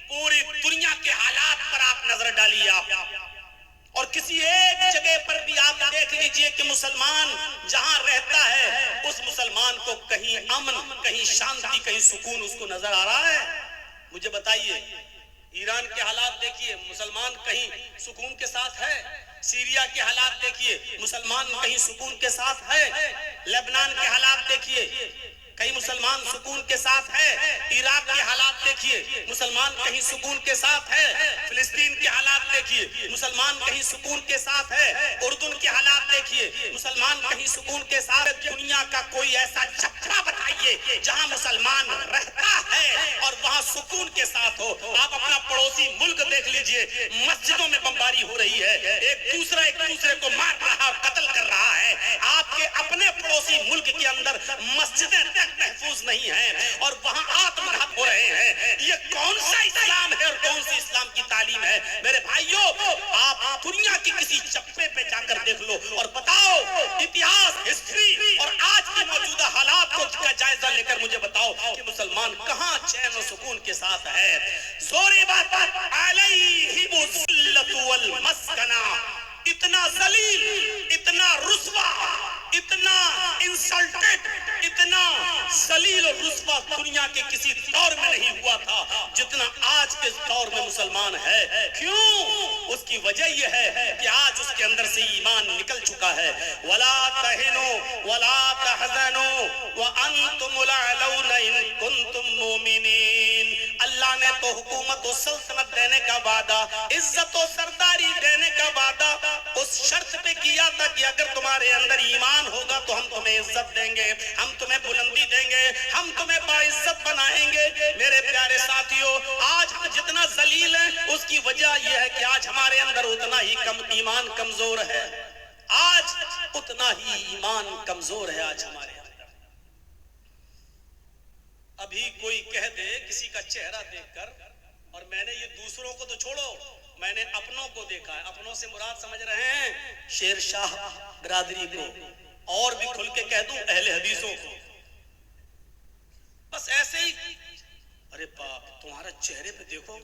پوری دنیا کے حالات پر آپ نظر ڈالیے, آپ اور کسی ایک جگہ پر بھی آپ دیکھ لیجئے کہ مسلمان جہاں رہتا ہے اس مسلمان کو کہیں امن, کہیں شانتی, کہیں سکون اس کو نظر آ رہا ہے. مجھے بتائیے ایران کے حالات دیکھیے، مسلمان کہیں سکون کے ساتھ ہے. سیریا کے حالات دیکھیے، مسلمان کہیں سکون کے ساتھ ہے. لبنان کے حالات دیکھیے، کہیں مسلمان سکون کے ساتھ ہے. عراق کے حالات دیکھیے، مسلمان کہیں سکون کے ساتھ ہے. فلسطین کے حالات دیکھیے، مسلمان کہیں سکون کے ساتھ ہے. اردن کے حالات دیکھیے، مسلمان کہیں سکون کے ساتھ. دنیا کا کوئی ایسا چپڑا بتائیے جہاں مسلمان رہتا ہے اور وہاں سکون کے ساتھ ہو. آپ اپنا پڑوسی ملک دیکھ لیجئے، مسجدوں میں بمباری ہو رہی ہے، ایک دوسرے کو مار رہا، قتل کر رہا ہے. آپ کے اپنے پڑوسی ملک کے اندر مسجدیں محفوظ نہیں ہیں اور وہاں آتم ہت ہو رہے ہیں. یہ کون سا اسلام ہے اور کون سی اسلام کی تعلیم ہے؟ میرے بھائیوں، آپ دنیا کی کسی چپے پہ جا کر دیکھ لو اور بتاؤ، اتہاس، ہسٹری اور آج کی موجودہ حالات کو کا جائزہ لے کر مجھے بتاؤ کہ مسلمان کہاں چین و سکون کے ساتھ ہے. زوری بات علیہم الذلۃ والمسکنہ، اتنا ذلیل، اتنا رسوا، اتنا انسلٹڈ، اتنا ذلیل اور رسوا دنیا کے کسی دور میں نہیں ہوا تھا جتنا آج کے دور میں مسلمان ہے. کیوں؟ اس کی وجہ یہ ہے کہ آج اس کے اندر سے ایمان نکل چکا ہے. وَلَا تَهِنُوا وَلَا تَحْزَنُوا وَأَنْتُمُ الْأَعْلَوْنَ إِن كُنتُم مُؤْمِنِينَ. اللہ نے تو حکومت و سلطنت دینے کا وعدہ، عزت و سرداری دینے کا وعدہ اس شرط پہ کیا تھا کہ اگر تمہارے اندر ایمان ہوگا تو ہم تمہیں عزت دیں گے، ہم تمہیں بلندی دیں گے، ہم تمہیں باعزت بنائیں گے. میرے پیارے ساتھیوں، آج ہم جتنا ذلیل ہیں اس کی وجہ یہ ہے کہ آج ہمارے اندر اتنا ہی ایمان کمزور ہے. آج اتنا ہی ایمان کمزور ہے آج ہمارے اندر. ابھی کوئی کہہ دے کسی کا چہرہ دیکھ کر، اور میں نے یہ دوسروں کو تو چھوڑو، میں نے اپنوں کو دیکھا ہے. اپنوں سے مراد سمجھ رہے ہیں شیر شاہ برادری کو، اور بھی کھل کے کہہ دوں اہل حدیثوں کو. بس ایسے ہی، ارے باپ تمہارا چہرے پہ دیکھو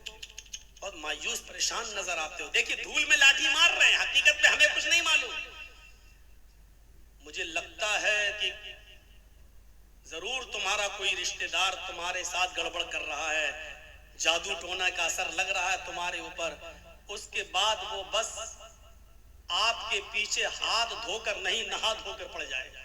اور مایوس پریشان نظر آتے ہو. دیکھیے دھول میں لاٹھی مار رہے ہیں، حقیقت میں ہمیں کچھ نہیں معلوم. مجھے لگتا ہے کہ ضرور تمہارا کوئی رشتہ دار تمہارے ساتھ گڑبڑ کر رہا ہے، جادو ٹونا کا اثر لگ رہا ہے تمہارے اوپر. اس کے بعد وہ بس آپ کے پیچھے ہاتھ دھو کر نہیں، نہا دھو کر پڑ جائے گا.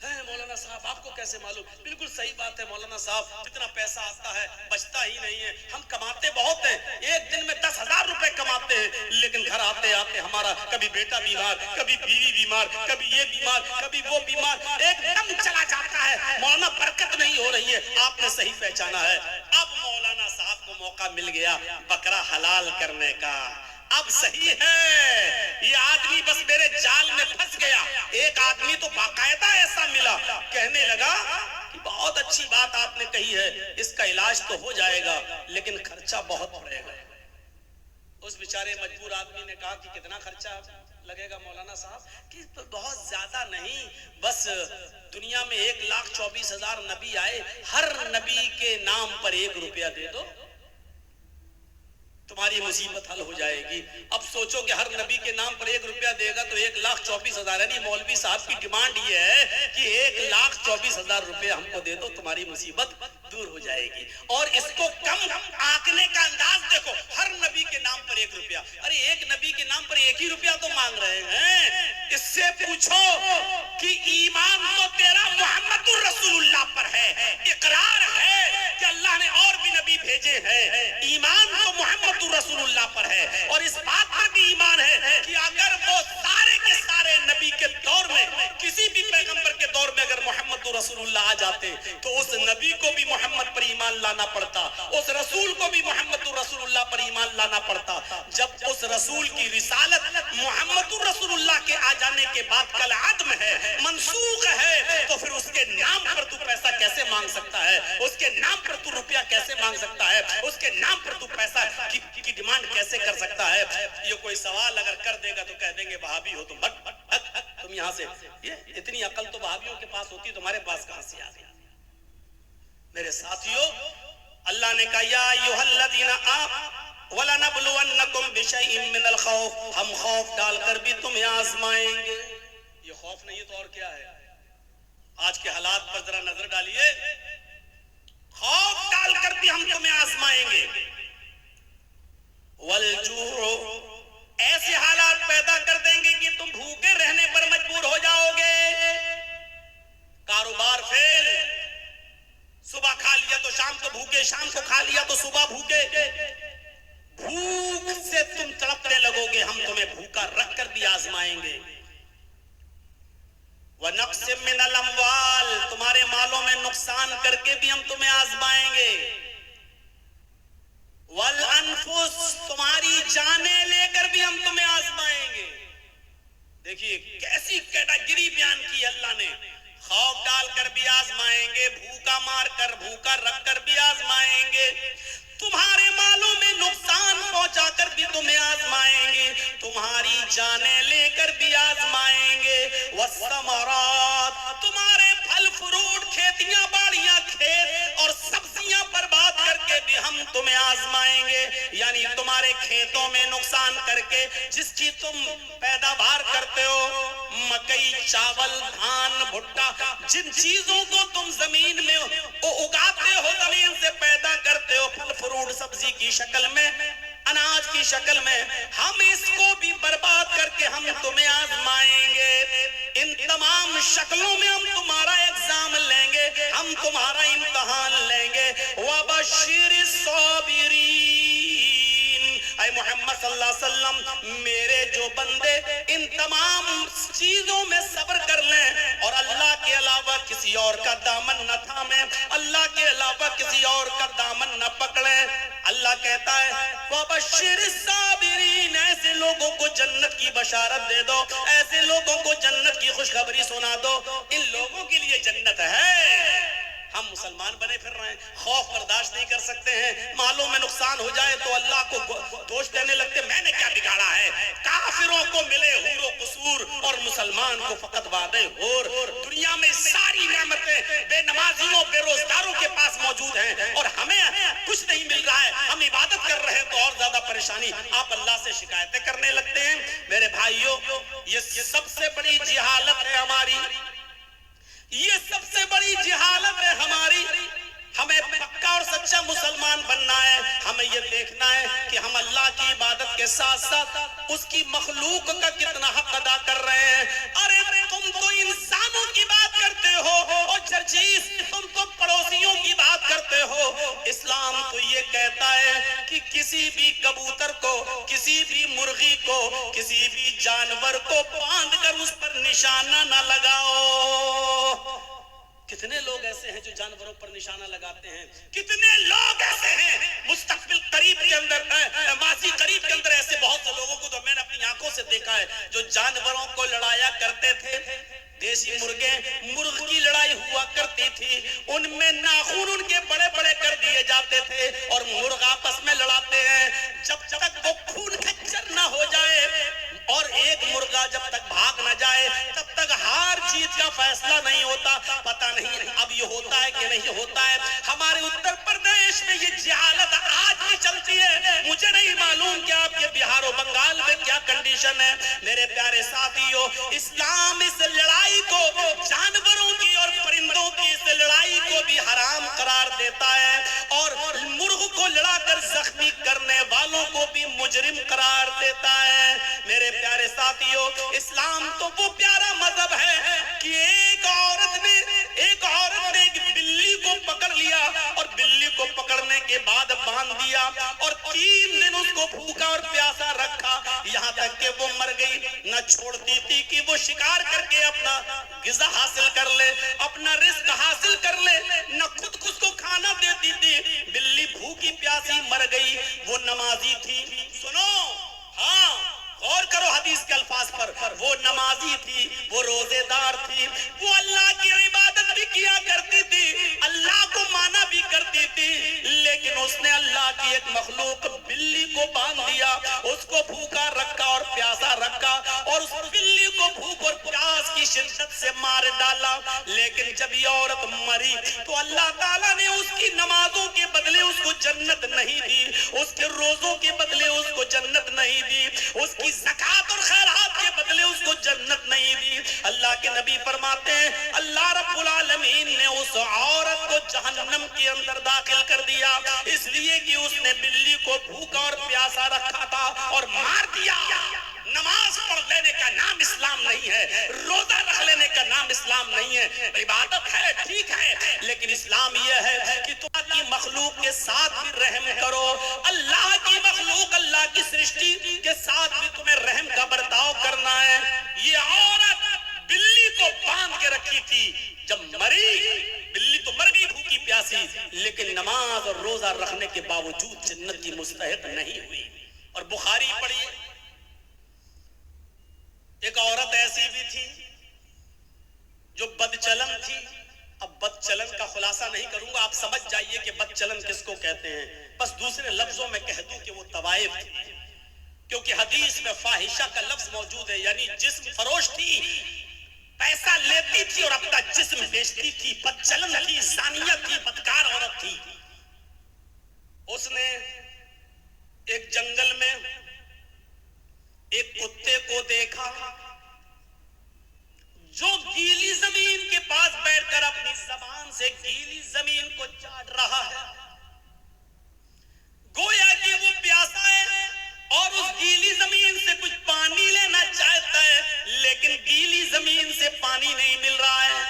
مولانا صاحب آپ کو کیسے معلوم؟ بالکل صحیح بات ہے مولانا صاحب، جتنا پیسہ آتا ہے بچتا ہی نہیں ہے. ہم کماتے بہت ہیں، ایک دن میں 10,000 روپے کماتے ہیں، لیکن گھر آتے آتے ہمارا کبھی بیٹا بیمار، کبھی بیوی بیمار، کبھی یہ بیمار، کبھی وہ بیمار، ایک دم چلا جاتا ہے. مولانا برکت نہیں ہو رہی ہے. آپ نے صحیح پہچانا ہے. اب مولانا صاحب کو موقع مل گیا بکرا حلال کرنے کا. اب صحیح ہے، یہ آدمی بس میرے جال میں پھنس گیا. ایک آدمی تو باقاعدہ ایسا ملا، کہنے لگا کہ بہت اچھی بات آپ نے کہی ہے، اس کا علاج تو ہو جائے گا لیکن خرچہ بہت پڑے گا. اس بیچارے مجبور آدمی نے کہا کہ کتنا خرچہ لگے گا مولانا صاحب؟ کہ بہت زیادہ نہیں، بس دنیا میں 1,24,000 نبی آئے، ہر نبی کے نام پر 1 روپیہ دے دو، تمہاری مصیبت حل ہو جائے گی. اب سوچو کہ ہر نبی کے نام پر 1 روپیہ دے گا تو 1,24,000، یعنی مولوی صاحب کی ڈیمانڈ یہ ہے کہ 1,24,000 روپے ہم کو دے دو، تمہاری مصیبت دور ہو جائے گی. اور اس کو کم آنکنے کا انداز دیکھو، ہر نبی کے نام پر 1 روپیہ. ارے ایک نبی کے نام پر 1 ہی روپیہ تو مانگ رہے ہیں. اس سے پوچھو کہ ایمان تو تیرا محمد الرسول اللہ پر ہے، اقرار ہے کہ اللہ نے اور بھی نبی بھیجے ہیں، ایمان تو محمد رسول اللہ پر ہے، اور اس بات پر بھی ایمان ہے کہ اگر وہ سارے کے سارے نبی کے دور میں، کسی بھی پیغمبر کے دور میں اگر محمد رسول اللہ آ جاتے تو اس نبی کو بھی محمد پر ایمان لانا پڑتا، اس رسول کو بھی محمد رسول اللہ پر ایمان لانا پڑتا. جب اس رسول کی رسالت محمد رسول اللہ کے آ جانے کے بعد کالعدم ہے، منسوخ ہے، تو پھر اس کے نام پر تو پیسہ کیسے مانگ سکتا ہے؟ اس کے نام پر تو روپیہ کیسے مانگ سکتا ہے؟ اس کے نام پر تو پیسہ کی ڈیمانڈ کیسے کر سکتا ہے؟ یہ کوئی سوال اگر کر دے گا تو کہہ دیں گے وہابی ہو تم، تم یہاں سے، یہ اتنی عقل تو وہابیوں کے پاس ہوتی، تمہارے پاس کہاں سے آ گئی؟ میرے ساتھیوں، اللہ نے کہا یا ایھا الذین آمنوا وَلَنَبْلُوَنَّكُمْ بِشَیْءٍ مِّنَ الْخَوْفِ، ہم خوف ڈال کر بھی تمہیں آزمائیں گے. یہ خوف نہیں ہے تو اور کیا ہے؟ آج کے حالات پر ذرا نظر ڈالیے. خوف ڈال کر بھی ہم تمہیں آزمائیں گے. شام کو کھا لیا تو صبح بھوکے، بھوک سے تم تڑپنے لگو گے، ہم تمہیں بھوکا رکھ کر بھی آزمائیں گے۔ وَنَقْسِم مِّنَ الْأَمْوَالِ، تمہارے مالوں میں نقصان کر کے بھی ہم تمہیں آزمائیں گے۔ وَالْأَنفُسِ، تمہاری جانیں لے کر بھی ہم تمہیں آزمائیں گے۔ دیکھیے کیسی کیٹاگری بیان کی اللہ نے، خوف ڈال کر بھی آزمائیں گے، بھوکا مار کر بھوکا رکھ کر بھی آزمائیں گے، تمہارے مالوں میں نقصان پہنچا کر بھی تمہیں آزمائیں گے، تمہاری جانیں لے کر بھی آزمائیں گے۔ والثمرات، تمہارے پھل فروٹ، کھیتیاں باڑیاں، کھیت اور سبزیاں برباد کر کے بھی ہم تمہیں آزمائیں گے، یعنی تمہارے کھیتوں میں نقصان کر کے جس کی تم پیداوار کرتے ہو، مکئی، چاول، دھان، بھٹا، جن چیزوں کو تم زمین میں اگاتے ہو، زمین سے پیدا کرتے ہو، پھل فروٹ سبزی کی شکل میں، اناج کی شکل میں، ہم اس کو بھی برباد کر کے ہم تمہیں آزمائیں گے۔ ان تمام شکلوں میں ہم تمہارا ایگزام لیں گے، ہم تمہارا امتحان لیں گے۔ وَبَشِّرِ الصَّابِرِينَ، اے محمد صلی اللہ علیہ وسلم، میرے جو بندے ان تمام چیزوں میں صبر کر لیں اور اللہ کے علاوہ کسی اور کا دامن نہ تھامیں، اللہ کے علاوہ کسی اور کا دامن نہ پکڑیں، اللہ کہتا ہے وَبَشِّرِ الصَّابِرِينَ، ایسے لوگوں کو جنت کی بشارت دے دو، ایسے لوگوں کو جنت کی خوشخبری سنا دو، ان لوگوں کے لیے جنت ہے۔ ہم مسلمان بنے پھر رہے ہیں، خوف برداشت نہیں کر سکتے ہیں، مالوں میں نقصان ہو جائے تو اللہ کو دوش دینے لگتے، میں نے کیا بگاڑا ہے۔ کافروں کو ملے حور و قصور اور مسلمان کو فقط وعدے حور۔ دنیا میں ساری نعمتیں بے نمازیوں بے روزداروں کے پاس موجود ہیں اور ہمیں کچھ نہیں مل رہا ہے، ہم عبادت کر رہے ہیں تو اور زیادہ پریشانی، آپ اللہ سے شکایتیں کرنے لگتے ہیں۔ میرے بھائیوں، یہ سب سے بڑی جہالت ہے ہماری، یہ سب سے بڑی جہالت ہے ہماری۔ ہمیں پکا اور سچا مسلمان بننا ہے، ہمیں یہ دیکھنا ہے کہ ہم اللہ کی عبادت کے ساتھ ساتھ اس کی مخلوق کا کتنا حق ادا کر رہے ہیں۔ ارے تم تو انسانوں کی بات کرتے ہو اور جرجیس تم تو پڑوسیوں کی بات کرتے ہو۔ اسلام تو یہ کہتا ہے کہ کسی بھی کبوتر کو، کسی بھی مرغی کو، کسی بھی جانور کو باندھ کر اس پر نشانہ نہ لگاؤ۔ کتنے لوگ ایسے ہیں جو جانوروں پر نشانہ لگاتے ہیں، کتنے لوگ ایسے ہیں مستقبل قریب کے اندر، ماضی قریب کے اندر ایسے بہت سے لوگوں کو تو میں نے اپنی آنکھوں سے دیکھا ہے جو جانوروں کو لڑایا کرتے تھے۔ دیسی مرغ کی لڑائی ہوا کرتی تھی، ان میں ناخن ان کے بڑے بڑے کر دیے جاتے تھے اور مرغ آپس میں لڑاتے ہیں، جب تک وہ خون کچر نہ ہو جائے اور ایک مرغا جب تک بھاگ نہ جائے تب تک ہار جیت کا فیصلہ نہیں ہوتا۔ پتہ نہیں اب یہ ہوتا ہے کہ نہیں ہوتا ہے۔ ہمارے اتر پردیش میں یہ جہالت آج بھی چلتی ہے، مجھے نہیں معلوم کہ آپ کے بہار و بنگال میں کیا کنڈیشن ہے۔ میرے پیارے ساتھیوں، اسلام اس لڑائی کو، جانوروں کی اور پرندوں کی اس لڑائی کو بھی حرام قرار دیتا ہے اور مرغ کو لڑا کر زخمی کرنے والوں کو بھی مجرم قرار دیتا ہے۔ میرے پیارے ساتھیوں، اسلام تو وہ پیارا مذہب ہے کہ ایک عورت نے ایک بلی کو پکڑ لیا اور بلی کو پکڑنے کے بعد باندھ دیا اور 3 دن اس کو بھوکا اور پیاسا رکھا، یہاں تک کہ وہ مر گئی۔ نہ چھوڑتی تھی کہ وہ شکار کر کے اپنا غذا حاصل کر لے، اپنا رزق حاصل کر لے، نہ خود کو کھانا دیتی تھی۔ بلی بھوکی پیاسی مر گئی۔ وہ نمازی تھی، سنو، ہاں غور کرو حدیث کے الفاظ پر، وہ نمازی تھی، وہ روزے دار تھی، وہ اللہ کی عبادت بھی کیا کرتی تھی، اللہ کو مانا بھی کرتی تھی، لیکن اس نے اللہ کی ایک مخلوق بلی کو باندھ دیا، اس کو بھوکا رکھا اور پیاسا رکھا اور اس بلی کو بھوک اور پیاس کی شدت سے مار ڈالا۔ لیکن جب یہ عورت مری تو اللہ تعالیٰ نے اس کی نمازوں کے بدلے اس کو جنت نہیں دی، اس کے روزوں کے بدلے اس کو جنت نہیں دی، اس کی زکات اور خیرات کے بدلے اس کو جنت نہیں دی۔ اللہ کے نبی فرماتے ہیں اللہ رب العالمین نے اس عورت کو جہنم کے اندر داخل کر دیا، اس لیے کہ اس نے بلی کو بھوکا اور پیاسا رکھا تھا اور مار دیا۔ نماز پڑھ لینے کا نام اسلام نہیں ہے، روزہ رکھ لینے کا نام اسلام نہیں ہے، عبادت ہے ٹھیک ہے، لیکن اسلام یہ ہے کہ تو کی مخلوق مخلوق کے ساتھ بھی رحم کرو. اللہ کی مخلوق, اللہ کی سرشٹی کے ساتھ بھی تمہیں رحم کا برتاؤ کرنا ہے. یہ عورت بلی کو باندھ کے رکھی تھی, جب مری بلی تو مر گئی بھوکی پیاسی, لیکن نماز اور روزہ رکھنے کے باوجود جنت کی مستحق نہیں ہوئی. اور بخاری پڑھی, ایک عورت ایسی بھی تھی جو بد چلن تھی. اب بد چلن کا خلاصہ نہیں کروں گا, آپ سمجھ جائیے کہ بد چلن کس کو کہتے ہیں. بس دوسرے لفظوں میں کہہ دوں کہ وہ طوائف تھی, کیونکہ حدیث میں فاحشہ کا لفظ موجود ہے, یعنی جسم فروش تھی, پیسہ لیتی تھی اور اپنا جسم بیچتی تھی, بد چلن تھی, زانیہ تھی, بدکار عورت تھی. اس نے ایک جنگل میں ایک کتے کو دیکھا جو گیلی زمین کے پاس بیٹھ کر اپنی زبان سے گیلی زمین کو چاٹ رہا ہے. گویا کہ وہ پیاسا ہے اور اس گیلی زمین سے کچھ پانی لینا چاہتا ہے, لیکن گیلی زمین سے پانی نہیں مل رہا ہے.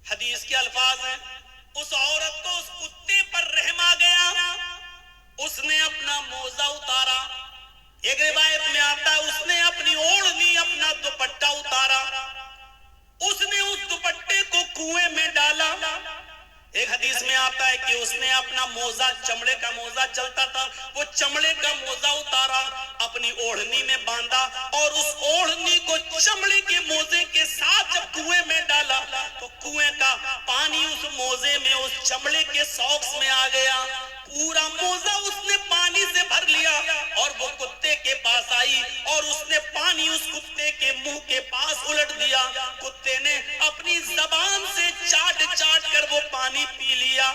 حدیث کے الفاظ ہیں, اس عورت کو اس کتے پر رحم آ گیا, اس نے اپنا موزہ اتارا. ایک روایت میں آتا ہے اس نے اپنی اوڑھنی, اپنا دوپٹہ اتارا, اس نے اس دوپٹے کو کنویں میں ڈالا. ایک حدیث میں آتا ہے کہ اس نے اپنا موزہ, چمڑے کا موزہ چلتا تھا, وہ چمڑے کا موزہ اتارا, اپنی اوڑھنی میں باندھا, اور اس اوڑھنی کو چمڑے کے موزے کے ساتھ جب کنویں میں ڈالا تو کنویں کا پانی اس موزے میں, اس چمڑے کے ساکس میں آ گیا. پورا موزہ اس نے پانی سے بھر لیا اور وہ کتے کے پاس آئی اور اس نے پانی اس کتے کے منہ کے پاس الٹ دیا. کتے نے اپنی زبان سے چاٹ چاٹ کر وہ پانی پی لیا.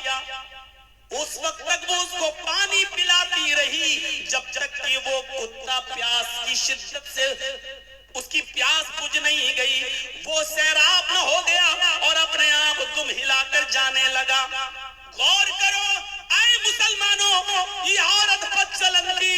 اس وقت تک وہ اس کو پانی پلاتی رہی جب تک کہ وہ کتا پیاس کی شدت سے اس کی پیاس بجھ نہیں گئی. وہ سیراب نہ ہو گیا اور اپنے آپ دم ہلا کر جانے لگا. غور کرو اے مسلمانوں, یہ عورت بد چلن تھی,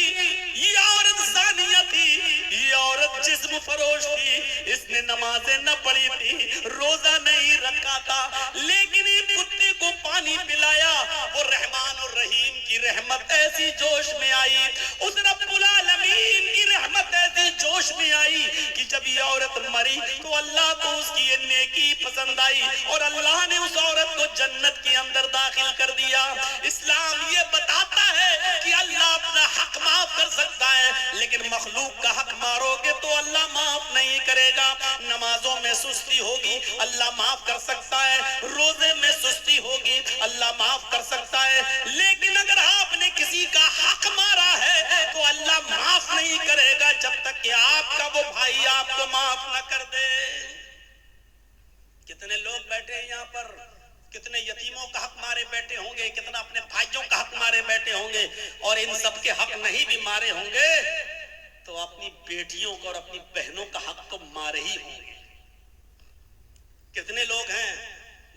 یہ عورت زانیہ تھی, یہ عورت جسم فروش تھی. اس نے نمازیں نہ پڑھی تھی, روزہ نہیں رکھا تھا, لیکن ایک کتے کو پانی پلایا. وہ رحمان اور رحیم کی رحمت ایسی جوش میں آئی, اس رب العالمین کی رحمت ایسی جوش میں آئی کہ جب یہ عورت مری تو اللہ کو اس کی یہ نیکی پسند آئی اور اللہ نے اس عورت کو جنت کے اندر داخل کر دیا. اسلام یہ بتاتا ہے کہ اللہ اپنا حق معاف کر سکتا ہے, لیکن مخلوق کا حق مارو گے تو اللہ معاف نہیں کرے گا. نمازوں میں سستی ہوگی, اللہ معاف کر سکتا ہے. روزے میں سستی ہوگی, اللہ معاف کر سکتا ہے. لیکن اگر آپ نے کسی کا حق مارا ہے تو اللہ معاف نہیں کرے گا جب تک کہ آپ کا وہ بھائی آپ کو معاف نہ کر دے. کتنے لوگ بیٹھے ہیں یہاں پر, کتنے یتیموں کا حق مارے بیٹھے ہوں گے, کتنا اپنے بھائیوں کا حق مارے بیٹھے ہوں گے, اور ان سب کے حق نہیں بھی مارے ہوں گے تو اپنی بیٹیوں کو اور اپنی بہنوں کا حق تو مارے ہی ہوں گے. کتنے لوگ ہیں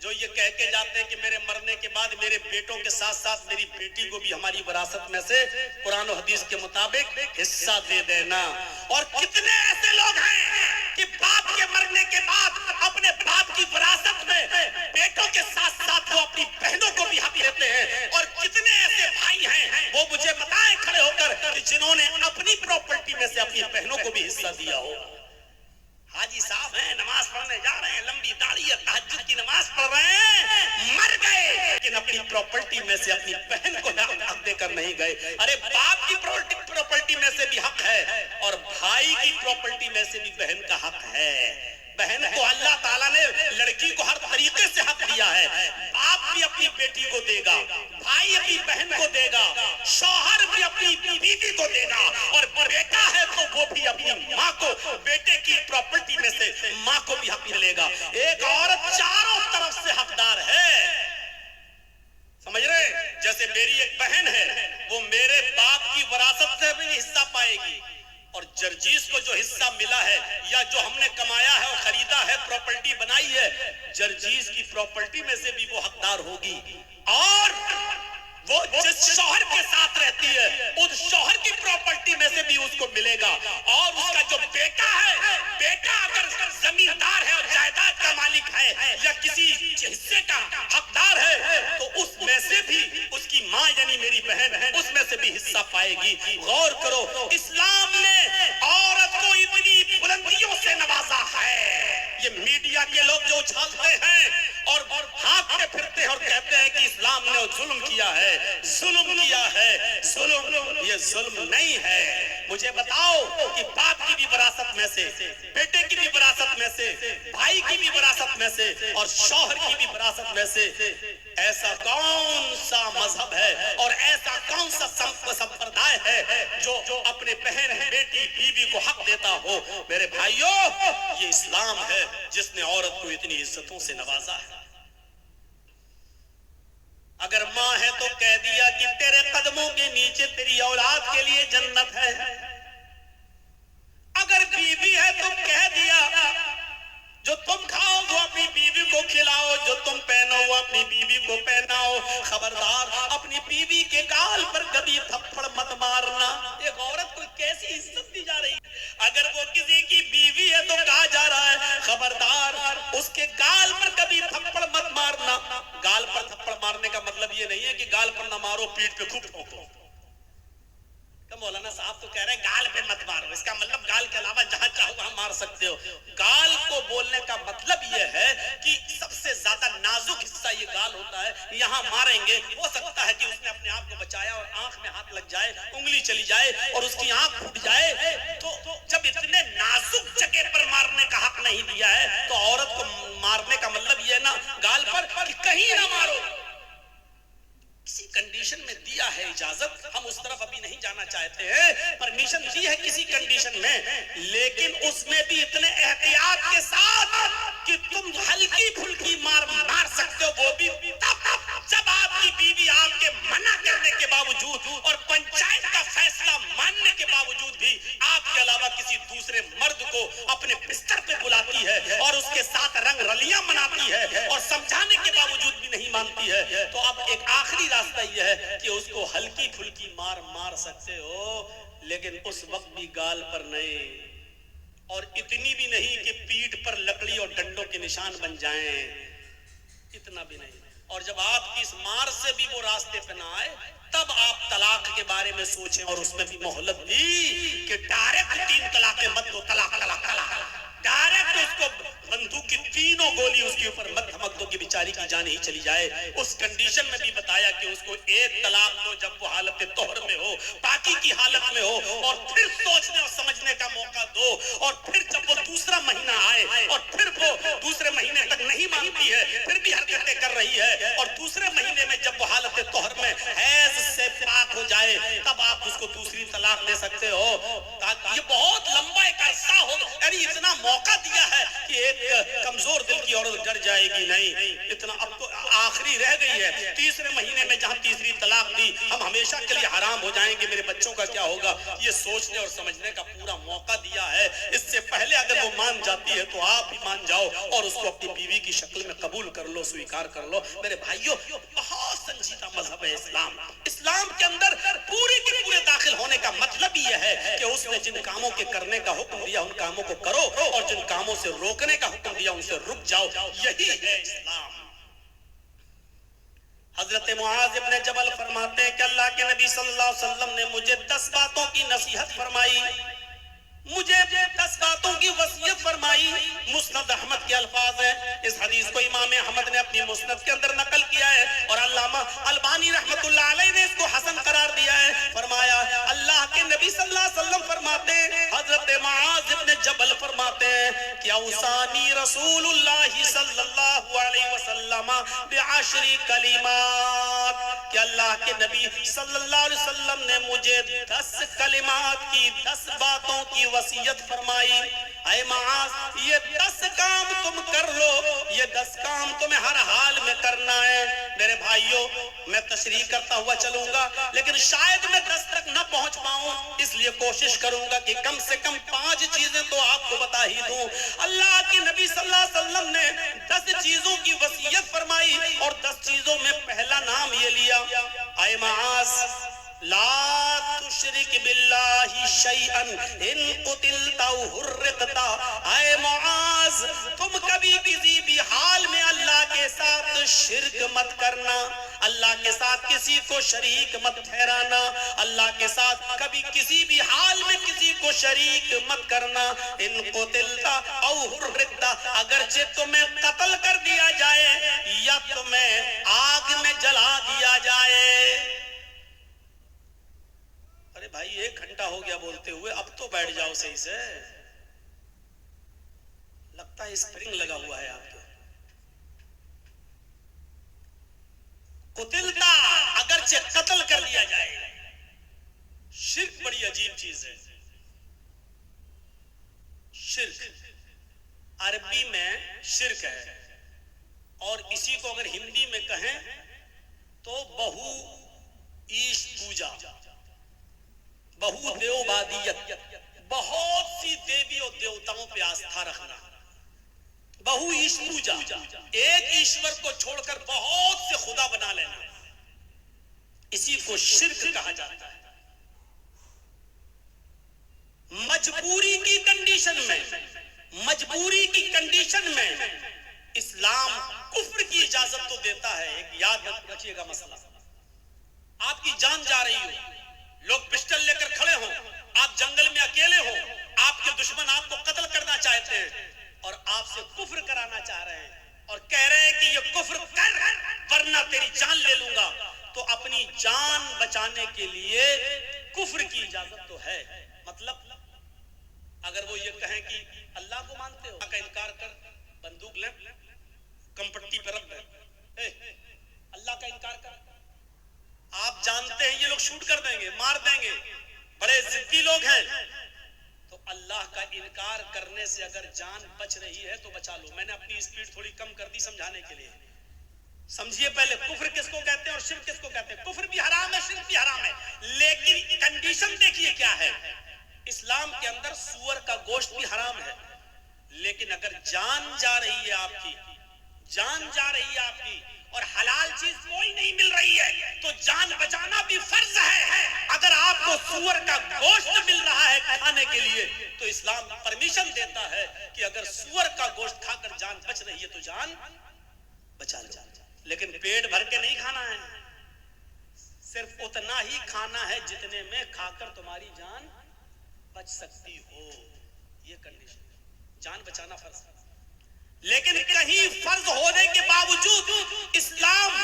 جو یہ کہہ کے جاتے ہیں کہ میرے مرنے کے بعد میرے بیٹوں کے ساتھ ساتھ میری بیٹی کو بھی ہماری وراثت میں سے قرآن و حدیث کے مطابق حصہ دے دینا. اور کتنے ایسے لوگ ہیں کہ باپ کے مرنے کے بعد اپنے باپ کی وراثت میں بیٹوں کے ساتھ ساتھ وہ اپنی بہنوں کو بھی حق دیتے ہیں. اور کتنے ایسے بھائی ہیں وہ مجھے بتائیں کھڑے ہو کر کہ جنہوں نے اپنی پراپرٹی میں سے اپنی بہنوں کو بھی حصہ دیا ہو. حاجی صاحب ہیں, نماز پڑھنے جا رہے ہیں, لمبی داڑھی ہے, تہجد کی نماز پڑھ رہے ہیں, مر گئے لیکن اپنی پراپرٹی میں سے اپنی بہن کو حق دے کر نہیں گئے. ارے باپ کی پراپرٹی میں سے بھی حق ہے اور بھائی کی پراپرٹی میں سے بھی بہن کا حق ہے. بہن کو اللہ تعالیٰ نے لڑکی کو ہر طریقے سے حق دیا ہے. باپ بھی اپنی بیٹی کو دے گا, بھائی اپنی بہن کو دے گا, شوہر بھی اپنی بیوی کو دے گا, اور بیٹا ہے تو وہ بھی اپنی ماں کو, بیٹے کی پراپرٹی میں سے ماں کو بھی حق ملے گا. ایک عورت چاروں طرف سے حقدار ہے, سمجھ رہے؟ جیسے میری ایک بہن ہے وہ میرے باپ کی وراثت سے بھی حصہ پائے گی, اور جرجیز کو جو حصہ ملا ہے یا جو ہم نے کمایا ہے اور خریدا ہے, پراپرٹی بنائی ہے, جرجیز کی پراپرٹی میں سے بھی وہ حقدار ہوگی. اور وہ جس شوہر کے ساتھ رہتی ہے اس شوہر کی پراپرٹی میں سے بھی اس کو ملے گا. اور اس کا جو بیٹا ہے, بیٹا اگر زمیندار ہے اور جائیداد کا مالک ہے یا کسی حصے کا حقدار ہے تو اس میں سے بھی بہن اس میں سے بھی حصہ پائے گی. غور کرو, اسلام نے عورت کو اتنی بلندیوں سے نوازا ہے. یہ میڈیا کے لوگ جو اچھالتے ہیں اور بھاگتے پھرتے ہیں اور کہتے ہیں کہ اسلام نے ظلم کیا ہے, ظلم کیا ہے. ظلم, یہ ظلم نہیں ہے. مجھے بتاؤ کہ باپ کی بھی وراثت میں سے, بیٹے کی بھی وراثت میں سے, بھائی کی بھی وراثت میں سے اور شوہر کی بھی وراثت میں سے ایسا کون سا مذہب ہے اور ایسا کون سا سمپردائے ہے جو اپنے بہن, بیٹی, بیوی کو حق دیتا ہو؟ میرے بھائیوں, یہ اسلام ہے جس نے عورت کو اتنی عزتوں سے نوازا ہے. اگر ماں ہے تو کہہ دیا کہ تیرے قدموں کے نیچے تیری اولاد کے لیے جنت ہے. اگر بیوی ہے تو کہہ دیا جو تم کھاؤ وہ اپنی بیوی کو کھلاؤ, جو تم پہنو وہ اپنی بیوی کو پہناؤ. خبردار اپنی بیوی کے گال پر کبھی تھپڑ مت مارنا. ایک عورت کو کیسی عزت دی جا رہی ہے. اگر وہ کسی کی بیوی ہے تو کہا جا رہا ہے خبردار اس کے گال پر کبھی تھپڑ مت مارنا. گال پر تھپڑ مارنے کا مطلب یہ نہیں ہے کہ گال پر نہ مارو, پیٹھ پہ خوب ٹھوکو. مولانا صاحب تو کہہ رہے ہیں گال پہ مت مارو, اس کا مطلب گال کے علاوہ جہاں چاہو وہاں مار سکتے ہو. گال کو بولنے کا مطلب یہ ہے کہ سب سے زیادہ نازک حصہ یہ گال ہوتا ہے, یہاں ماریں گے ہو سکتا ہے کہ اس نے اپنے آپ کو بچایا اور آنکھ میں ہاتھ لگ جائے, انگلی چلی جائے اور اس کی آنکھ پھٹ جائے. تو جب اتنے نازک جگہ پر مارنے کا حق نہیں دیا ہے تو عورت کو مارنے کا مطلب یہ ہے نا گال پر کہ کہیں نہ مارو. کسی کنڈیشن میں دیا ہے اجازت, ہم اس طرف ابھی نہیں جانا چاہتے ہیں, پرمیشن دی ہے کسی کنڈیشن میں, لیکن اس میں بھی اتنے احتیاط کے ساتھ کہ تم ہلکی پھلکی مار سکتے ہو. وہ بھی تب جب آپ کی بیوی آپ کے منع کرنے کے باوجود اور پنچایت کا فیصلہ ماننے کے باوجود بھی آپ کے علاوہ کسی دوسرے مرد کو اپنے بستر پہ بلاتی ہے اور اس کے ساتھ رنگ رلیاں مناتی ہے اور سمجھانے کے باوجود بھی نہیں مانتی ہے, تو اب ایک آخری راستہ یہ ہے کہ اس کو ہلکی پھلکی مار سکتے ہو, لیکن اس وقت بھی گال پر نہیں, اور اتنی بھی نہیں کہ پیٹھ پر لکڑی اور ڈنڈوں کے نشان بن جائیں, اتنا بھی نہیں. اور جب آپ کی اس مار سے بھی وہ راستے پہ نہ آئے تب آپ طلاق کے بارے میں سوچیں, اور اس میں بھی مہلت دی کہ ڈائریکٹ 3 طلاقیں مت دو, طلاق ڈائریکٹ اس کو بندوق کی 3 گولی اس کے اوپر مت دھمک دو کہ بیچاری کی جان ہی چلی جائے. اس کنڈیشن میں بھی بتایا کہ اس کو 1 طلاق دو جب وہ حالت طہر میں ہو, پاکی کی حالت میں ہو, اور پھر سوچنے اور سمجھنے کا موقع دو, اور پھر جب وہ دوسرا مہینہ آئے اور پھر وہ دوسرے مہینے تک نہیں مانتی ہے, پھر بھی حرکتیں کر رہی ہے, اور دوسرے مہینے میں جب وہ حالت طہر میں حیض سے پاک ہو جائے تب آپ اس کو دوسری طلاق دے سکتے ہو. یہ بہت لمبا ایک عرصہ ہو, یعنی اتنا موقع دیا ہے کہ ایک کمزور دل کی عورت ڈر جائے گی نہیں, اتنا اب تو آخری رہ گئی ہے. تیسرے مہینے میں جہاں تیسری طلاق دی, ہم ہمیشہ کے لیے حرام ہو جائیں گے, میرے بچوں کا کیا ہوگا, یہ سوچنے اور سمجھنے کا پورا موقع دیا ہے. اس سے پہلے اگر وہ مان جاتی ہے تو آپ بھی مان جاؤ اور اس کو اپنی بیوی کی شکل میں قبول کر لو, سویکار کر لو. میرے بھائیوں, بہت سنجیدہ مذہب ہے اسلام. اسلام کے اندر پورے کے پورے داخل ہونے کا مطلب یہ ہے کہ اس نے جن کاموں کے کرنے کا حکم دیا ان کاموں کو کرو, اور جن کاموں سے روکنے کا حکم دیا ان سے رک جاؤ. یہی ہے اسلام. حضرت معاذ ابن جبل فرماتے ہیں کہ اللہ کے نبی صلی اللہ علیہ وسلم نے مجھے 10 باتوں کی نصیحت فرمائی, مجھے 10 باتوں کی وصیت فرمائی. مسند احمد کے الفاظ ہیں. اس حدیث کو امام احمد نے اپنی مسند کے اندر نقل کیا ہے, اور علامہ البانی رحمت اللہ علیہ نے اس کو حسن قرار دیا ہے. فرمایا اللہ کے نبی صلی اللہ علیہ وسلم فرماتے ہیں, حضرت معاذ ابن جبل فرماتے ہیں کہ اوصانی رسول اللہ صلی اللہ علیہ وسلم ب10 کلمات, کہ اللہ کے نبی صلی اللہ علیہ وسلم نے مجھے 10 کلمات کی, 10 باتوں کی وصیت فرمائی. اے معاذ, یہ 10 کام تم کر لو, یہ 10 کام تمہیں ہر حال میں کرنا ہے. میرے بھائیوں, میں تشریح کرتا ہوا چلوں گا, لیکن شاید میں 10 تک نہ پہنچ پاؤں, اس لیے کوشش کروں گا کہ کم سے کم 5 چیزیں تو آپ کو بتا ہی دوں. اللہ کے نبی صلی اللہ علیہ وسلم نے 10 چیزوں کی وصیت فرمائی, اور 10 چیزوں میں پہلا نام یہ لیا, اے معاذ لا تشرک باللہ شیئا ان قتلت او حرقت. اے معاذ, تم کبھی کسی بھی حال میں اللہ کے ساتھ شرک مت کرنا. اللہ کے ساتھ کسی کو شریک مت ٹھہرانا، اللہ کے ساتھ کبھی کسی بھی حال میں کسی کو شریک مت کرنا۔ ان قتلت او حرقت، اگرچہ تمہیں قتل کر دیا جائے یا تمہیں آگ میں جلا دیا جائے۔ ارے بھائی 1 گھنٹہ ہو گیا بولتے ہوئے، اب تو بیٹھ جاؤ صحیح سے، لگتا ہے اسپرنگ لگا ہوا ہے آپ کو۔ قتلتا، اگرچہ قتل کر دیا جائے۔ شرک بڑی عجیب چیز ہے۔ شرک عربی میں شرک ہے، اور اسی کو اگر ہندی میں کہیں تو بہو ایش پوجا، بہو دیوبادیت، بہت سی دیوی اور دیوتاؤں پہ آستھا رکھنا، بہو ایش پوجا، ایک ایشور کو چھوڑ کر بہت سے خدا بنا لینا، اسی کو شرک کہا جاتا ہے۔ مجبوری کی کنڈیشن میں، مجبوری کی کنڈیشن میں اسلام کفر کی اجازت تو دیتا ہے۔ ایک یاد رکھیے گا مسئلہ، آپ کی جان جا رہی ہو، لوگ پسٹل لے کر کھڑے ہوں، آپ جنگل میں اکیلے ہو، آپ کے دشمن آپ کو قتل کرنا چاہتے ہیں اور آپ سے کفر کرانا چاہ رہے ہیں اور کہہ رہے ہیں کہ یہ کفر کر ورنہ تیری جان لے لوں گا، تو اپنی جان بچانے کے لیے کفر کی اجازت تو ہے۔ مطلب اگر وہ یہ کہیں کہ اللہ کو مانتے ہو، اللہ کا انکار کر، بندوق لیں، کمپٹی پر رکھ دیں، اللہ کا انکار کر، آپ جانتے ہیں یہ لوگ شوٹ کر دیں گے، مار دیں گے، بڑے ضدی لوگ ہیں، تو اللہ کا انکار کرنے سے اگر جان بچ رہی ہے تو بچا لو۔ میں نے اپنی اسپیڈ تھوڑی کم کر دی سمجھانے کے لیے۔ سمجھیے پہلے کفر کس کو کہتے ہیں اور شرک کس کو کہتے ہیں۔ کفر بھی حرام ہے، شرک بھی حرام ہے، لیکن کنڈیشن دیکھیے کیا ہے۔ اسلام کے اندر سور کا گوشت بھی حرام ہے، لیکن اگر جان جا رہی ہے آپ کی، جان جا رہی ہے آپ کی اور حلال چیز کوئی نہیں مل رہی ہے تو جان بچانا بھی فرض ہے۔ اگر آپ کو سور کا گوشت مل رہا ہے کھانے کے لیے تو اسلام پرمیشن دیتا ہے کہ اگر سور کا گوشت کھا کر جان بچ رہی ہے تو جان بچا لو، لیکن پیٹ بھر کے نہیں کھانا ہے، صرف اتنا ہی کھانا ہے جتنے میں کھا کر تمہاری جان بچ سکتی ہو۔ یہ کنڈیشن، جان بچانا فرض ہے، لیکن کہیں فرض ہونے کے باوجود اسلام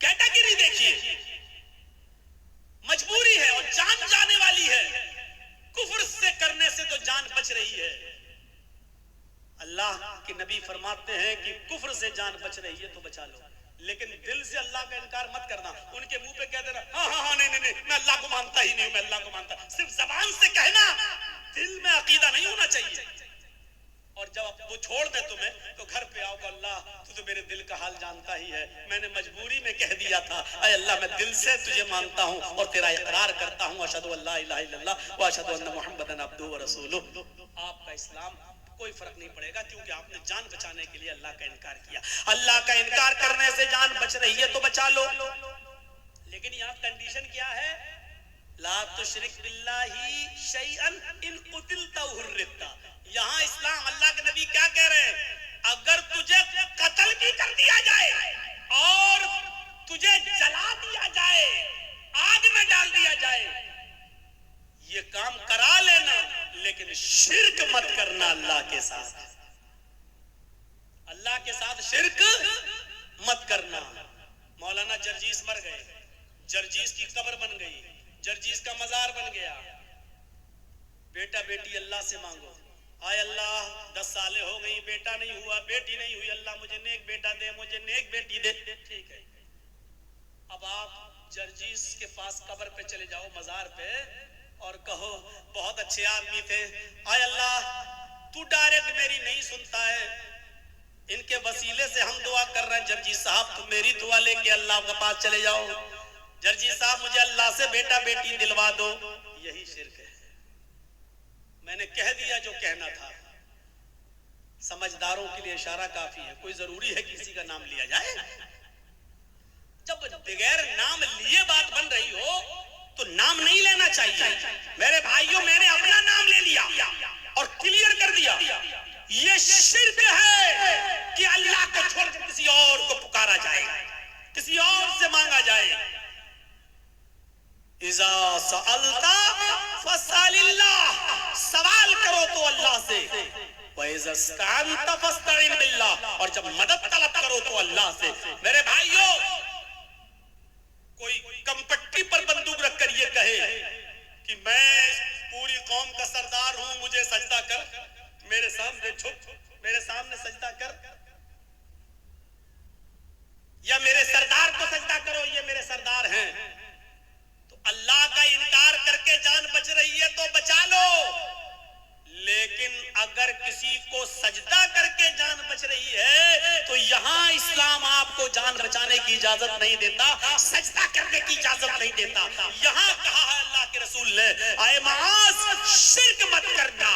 کیٹیگری دیکھیے، مجبوری ہے اور جان جانے والی ہے، کفر سے کرنے سے تو جان بچ رہی ہے۔ اللہ کے نبی فرماتے ہیں کہ کفر سے جان بچ رہی ہے تو بچا لو، لیکن دل سے اللہ کا انکار مت کرنا۔ ان کے منہ پہ کہہ دینا ہاں ہاں ہاں نہیں میں اللہ کو مانتا ہی نہیں، میں اللہ کو مانتا، صرف زبان سے کہنا، دل میں عقیدہ نہیں ہونا چاہیے۔ اور جب وہ چھوڑ دے تمہیں تو گھر پہ آؤ کہ اللہ تو میرے دل کا حال جانتا ہی ہے، میں نے مجبوری میں کہہ دیا تھا، اے اللہ میں دل سے تجھے مانتا ہوں اور تیرا اقرار کرتا ہوں، اشہد ان لا الہ الا اللہ و اشہد ان محمدن عبدہ و رسولہ۔ آپ کا اسلام کوئی فرق نہیں پڑے گا، کیونکہ آپ نے جان بچانے کے لیے اللہ کا انکار کیا۔ اللہ کا انکار کرنے سے جان بچ رہی ہے تو بچا لو، لیکن یہاں کنڈیشن کیا ہے؟ لا تشرک باللہ شیئا ان قتلت او حرقت۔ یہاں اسلام، اللہ کے نبی کیا کہہ رہے ہیں؟ اگر تجھے قتل بھی کر دیا جائے اور تجھے جلا دیا جائے، آگ میں ڈال دیا جائے، یہ کام کرا لینا، لیکن شرک مت کرنا اللہ کے ساتھ، اللہ کے ساتھ شرک مت کرنا۔ مولانا جرجیس مر گئے، جرجیس کی قبر بن گئی، جرجیس کا مزار بن گیا، بیٹا بیٹی اللہ سے مانگو، آئے اللہ 10 سالیں ہو گئی، بیٹا نہیں ہوا، بیٹی نہیں ہوئی، اللہ مجھے نیک بیٹا دے، مجھے نیک بیٹی دے۔ ٹھیک ہے، اب آپ جرجیس کے پاس قبر پہ چلے جاؤ، مزار پہ، اور کہو بہت اچھے آدمی تھے، آئے اللہ تو ڈائریکٹ میری نہیں سنتا ہے، ان کے وسیلے سے ہم دعا کر رہے ہیں، جرجیس صاحب تم میری دعا لے کے اللہ کے پاس چلے جاؤ، جرجیس صاحب مجھے اللہ سے بیٹا بیٹی دلوا دو۔ یہی شرک ہے۔ میں نے کہہ دیا جو کہنا تھا، سمجھداروں کے لیے اشارہ کافی ہے، کوئی ضروری ہے کسی کا نام لیا جائے؟ جب بغیر نام لیے بات بن رہی ہو تو نام نہیں لینا چاہیے۔ میرے بھائیوں، میں نے اپنا نام لے لیا اور کلیئر کر دیا، یہ شرک ہے کہ اللہ کو چھوڑ کر کسی اور کو پکارا جائے۔ کسی اور سے مانگا جائے. اذا سألت فاسأل اللہ، سوال کرو تو اللہ سے. وَإِذَا اسْتَعَنْتَ فَاسْتَعِنْ بِاللَّهِ، اور جب مدد طلب کرو تو اللہ سے. میرے بھائیو، کوئی کمپٹی پر بندوق رکھ کر یہ کہے کہ میں پوری قوم کا سردار ہوں، مجھے سجدہ کر، میرے سامنے جھک، میرے سامنے سجدہ کر، یا میرے سردار کو سجدہ کرو، یہ میرے سردار ہیں، تو اللہ کا انکار کر کے جان بچ رہی ہے تو بچا لو. لیکن اگر کسی کو سجدہ کر کے جان بچ رہی ہے تو یہاں اسلام آپ کو جان بچانے کی اجازت نہیں دیتا، سجدہ کرنے کی اجازت نہیں دیتا. یہاں کہا ہے اللہ کے رسول نے، اے معاذ شرک مت کرنا.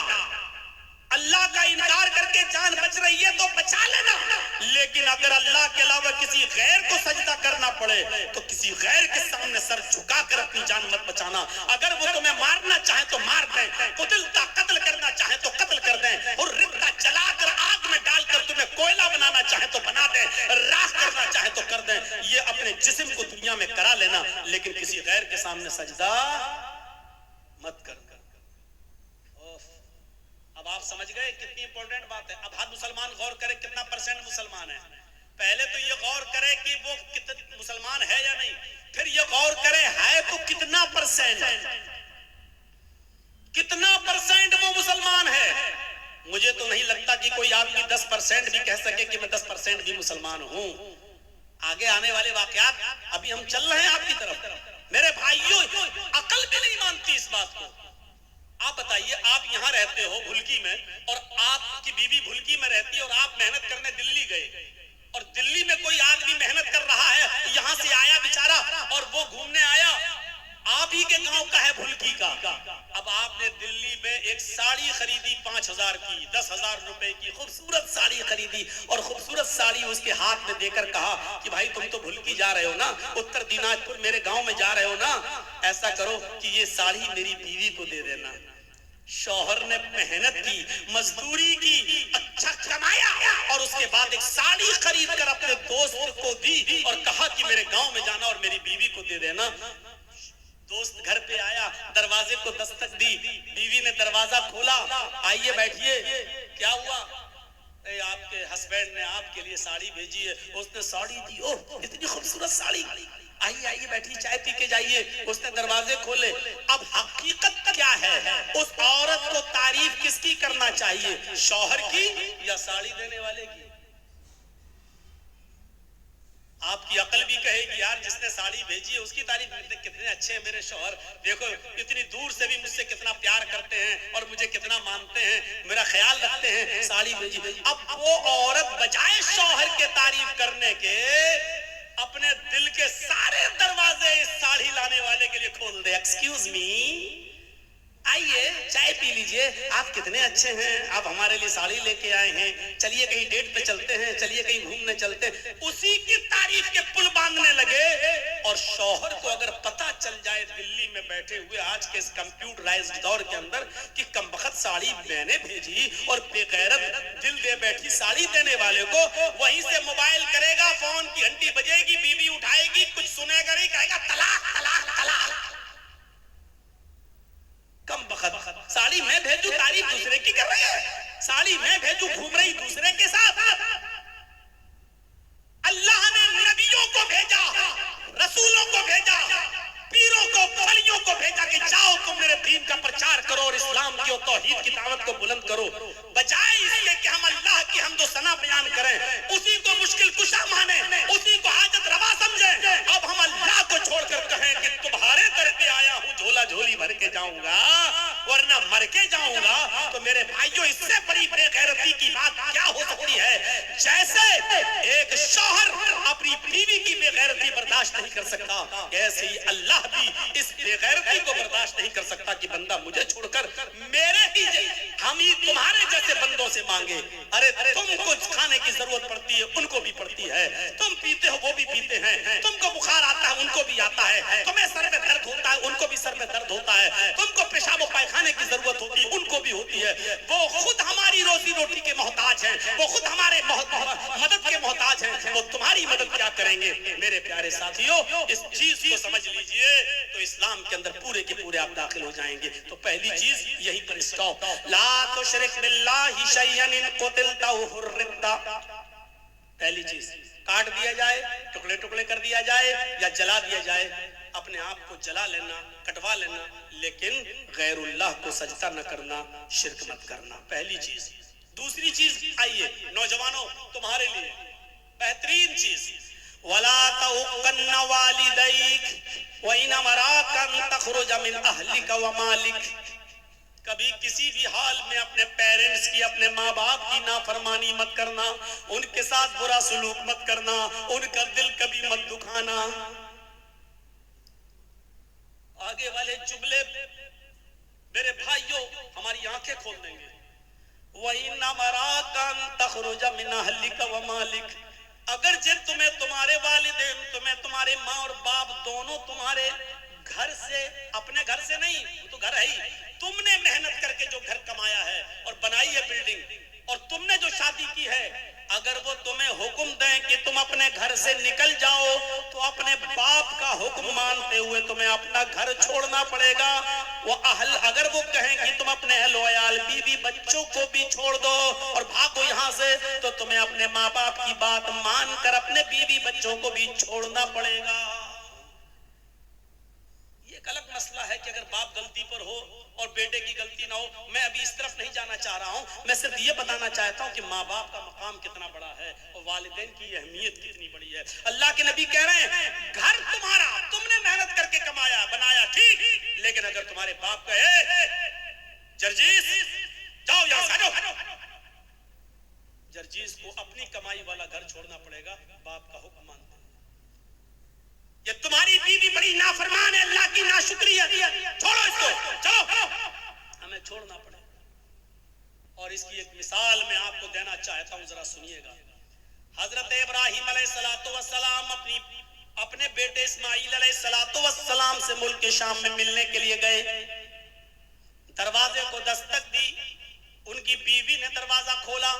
اللہ کا انکار کر کے جان بچ رہی ہے تو بچا لینا، لیکن اگر اللہ کے علاوہ کسی غیر کو سجدہ کرنا پڑے تو کسی غیر کے سامنے سر جھکا کر اپنی جان مت بچانا. اگر وہ تمہیں مارنا چاہے تو مار دیں، قتلتا قتل کرنا چاہے تو قتل کر دیں، اور ربتا جلا کر آگ میں ڈال کر تمہیں کوئلہ بنانا چاہے تو بنا دیں، راکھ کرنا چاہے تو کر دیں. یہ اپنے جسم کو دنیا میں کرا لینا، لیکن کسی غیر کے سامنے سجدہ مت کرنا. اب آپ سمجھ گئے کتنی امپورٹنٹ بات ہے. اب ہر مسلمان غور کرے کتنا پرسنٹ مسلمان ہے. پہلے تو یہ غور کرے کہ وہ مسلمان ہے یا نہیں، پھر یہ غور کرے ہے تو کتنا پرسنٹ، کتنا پرسنٹ وہ مسلمان ہے. مجھے تو نہیں لگتا کہ کوئی آدمی 10% بھی کہہ سکے کہ میں 10% بھی مسلمان ہوں. آگے آنے والے واقعات ابھی ہم چل رہے ہیں آپ کی طرف. میرے بھائیوں، عقل بھی نہیں مانتی اس بات کو. آپ بتائیے، آپ یہاں رہتے ہو بھلکی میں، اور آپ کی بیوی بھلکی میں رہتی ہے، اور آپ محنت کرنے دلی گئے، اور دلی میں کوئی آدمی محنت کر رہا ہے، یہاں سے آیا بیچارہ اور وہ گھومنے آیا، آپ ہی کے گاؤں کا ہے بھلکی کا. اب آپ نے دلی میں ایک ساڑی خریدی 5000 کی، 10,000 روپے کی خوبصورت ساڑی خریدی، اور خوبصورت ساڑی اس کے ہاتھ میں دے کر کہا کہ بھائی تم تو بھلکی جا رہے ہو نا، اتر دیناج پور میرے گاؤں میں جا رہے ہو نا، ایسا کرو کہ یہ ساڑی میری بیوی کو دے دینا. شوہر نے محنت کی، مزدوری کی، اچھا کمایا، اور اس کے بعد ایک ساڑی خرید کر اپنے دوست کو دی اور کہا کہ میرے گاؤں میں جانا اور میری بیوی کو دے دینا. دوست گھر پہ آیا، دروازے کو دستک دی، بیوی نے دروازہ کھولا، آئیے بیٹھیے. کیا ہوا؟ آپ کے ہسبینڈ نے آپ کے لیے ساڑی بھیجی ہے. اس نے ساڑی دی، اوہ اتنی خوبصورت ساڑی، آئیے آئیے بیٹھیے، چائے پی کے جائیے. اس نے دروازے کھولے. اب حقیقت کیا ہے؟ اس عورت کو تعریف کس کی کرنا چاہیے، شوہر کی یا ساڑی دینے والے کی؟ آپ کی عقل بھی کہے گی یار جس نے ساڑی بھیجی ہے اس کی تعریف، کتنے اچھے ہیں میرے شوہر، دیکھو اتنی دور سے بھی مجھ سے کتنا پیار کرتے ہیں اور مجھے کتنا مانتے ہیں، میرا خیال رکھتے ہیں، ساڑی بھیجی. اب وہ عورت بجائے شوہر کے تعریف کرنے کے اپنے دل کے سارے دروازے اس ساڑی لانے والے کے لیے کھول دے. ایکسکیوز می، آئیے چائے پی لیجئے، آپ کتنے اچھے ہیں، آپ ہمارے لیے ساڑی لے کے آئے ہیں، چلیے کہیں ڈیٹ پہ چلتے ہیں، چلیے کہیں گھومنے چلتے ہیں. اسی کی تعریف کے پل باندھنے لگے. اور شوہر کو اگر پتہ چل جائے دلی میں بیٹھے ہوئے آج کے اس کمپیوٹرائزڈ دور کے اندر کہ کمبخت ساڑی میں نے بھیجی، اور بے غیرت دل دے بیٹھی ساڑی دینے والے کو وہیں سے موبائل کرے گا، فون کی گھنٹی بجے گی، بیوی اٹھائے گی، کچھ سنے گا نہیں، کہے گا طلاق طلاق طلاق. کم بخت، ساڑی میں بھیجوں تعریف دوسرے کی کر رہی ہے، ساڑی میں بھیجوں گھوم رہی دوسرے کے ساتھ. اللہ نے نبیوں کو بھیجا، رسولوں کو بھیجا، پیروں کو، ولیوں کو بھیجا کہ جاؤ تم میرے دین کا پرچار کرو اور اسلام کی اور توحید کی دعوت کو بلند کرو. بجائے اس کے کہ ہم اللہ کی حمد و ثنا بیان کریں، اسی کو مشکل کشا مانیں، اسی کو حاجت روا سمجھیں، اب ہم اللہ کو چھوڑ کر کہیں کہ تمہارے در پہ آیا ہوں، جھولا جھولی بھر کے جاؤں گا ورنہ مر کے جاؤں گا. تو میرے بھائیوں، اس سے بڑی بے غیرتی کی بات کیا ہو سکتی ہے؟ جیسے ایک شوہر اپنی بیوی کی بے غیرتی برداشت نہیں کر سکتا، ایسے ہی اللہ بھی اس بے غیرتی کو برداشت نہیں کر سکتا کہ بندہ مجھے چھوڑ کر میرے ہی ہم ہی تمہارے جیسے بندوں سے مانگے. ارے تم کو کھانے کی ضرورت پڑتی ہے، ان کو بھی پڑتی ہے، تم پیتے ہو وہ بھی پیتے ہیں، تم کو بخار آتا ہے ان کو بھی آتا ہے، تمہیں سر میں درد ہوتا ہے ان کو بھی سر میں درد ہوتا ہے، تم کو پیشاب و پائخانے کی ضرورت ہوتی ہے ان کو بھی ہوتی ہے. وہ خود ہماری روزی روٹی کے محتاج ہیں، وہ خود ہمارے مدد کے محتاج ہیں، وہ تمہاری ہماری مدد کیا کریں گے؟ میرے پیارے ساتھیوں، اس چیز کو سمجھ لیجئے تو اسلام کے اندر پورے کے پورے آپ داخل ہو جائیں گے۔ تو پہلی چیز یہی پر اسٹاپ، لا تشرک باللہ شیئا ان قتلت او حرقت۔ پہلی چیز کاٹ دیا جائے، ٹکڑے ٹکڑے کر دیا جائے یا جلا دیا جائے، اپنے آپ کو جلا لینا، کٹوا لینا، لیکن غیر اللہ کو سجدہ نہ کرنا، شرک مت کرنا، پہلی چیز۔ دوسری چیز آئیے نوجوانوں تمہارے لیے بہترین چیز، وَلَا تَعُقَّنَّ وَالِدَيْكَ وَإِنْ أَمَرَاكَ أَن تَخْرُجَ مِنْ أَهْلِكَ وَمَالِكَ۔ کبھی کسی بھی حال میں اپنے پیرنٹس کی، اپنے ماں باپ کی نافرمانی مت کرنا، ان کے ساتھ برا سلوک مت کرنا، ان کا دل کبھی مت دکھانا۔ آگے والے جملے میرے بھائیوں ہماری آنکھیں کھول دیں گے۔ وَإِنْ أَمَرَاكَ أَن تَخْرُجَ مِنْ أَهْلِكَ وَمَالِكَ، اگر جب تمہیں تمہارے والدین، تمہیں تمہارے ماں اور باپ دونوں تمہارے گھر سے، اپنے گھر سے نہیں، وہ تو گھر ہے ہی، تم نے محنت کر کے جو گھر کمایا ہے اور بنائی ہے بلڈنگ، اور تم نے جو شادی کی ہے، اگر وہ تمہیں حکم دیں کہ تم اپنے گھر سے نکل جاؤ تو اپنے باپ کا حکم مانتے ہوئے تمہیں اپنا گھر چھوڑنا پڑے گا۔ وہ اہل، اگر وہ کہیں کہ تم اپنے اہل و عیال، بیوی بچوں کو بھی چھوڑ دو اور بھاگو یہاں سے، تو تمہیں اپنے ماں باپ کی بات مان کر اپنے بیوی بچوں کو بھی چھوڑنا پڑے گا۔ یہ ایک الگ مسئلہ ہے کہ اگر باپ غلطی پر ہو اور بیٹے کی غلطی نہ ہو، میں ابھی اس طرف نہیں جانا چاہ رہا ہوں، میں صرف یہ بتانا چاہتا ہوں کہ ماں باپ کا مقام کتنا بڑا ہے اور والدین کی اہمیت کتنی بڑی ہے۔ اللہ کے نبی کہہ رہے ہیں گھر تمہارا، تم نے محنت کر کے کمایا بنایا ٹھیک، لیکن اگر تمہارے باپ کہے جرجیس جاؤ یہاں سے، جرجیس کو اپنی کمائی والا گھر چھوڑنا پڑے گا، باپ کا حکم مانتے۔ یہ تمہاری بیوی بڑی نافرمان ہے، اللہ کی ناشکری ہے، چھوڑو اس کو، چلو ہمیں چھوڑنا پڑے۔ اور اس کی ایک مثال میں آپ کو دینا چاہتا ہوں، ذرا سنیے گا۔ حضرت ابراہیم علیہ السلام اپنے بیٹے اسماعیل علیہ السلام سے ملک شام میں ملنے کے لیے گئے، دروازے کو دستک دی، ان کی بیوی نے دروازہ کھولا۔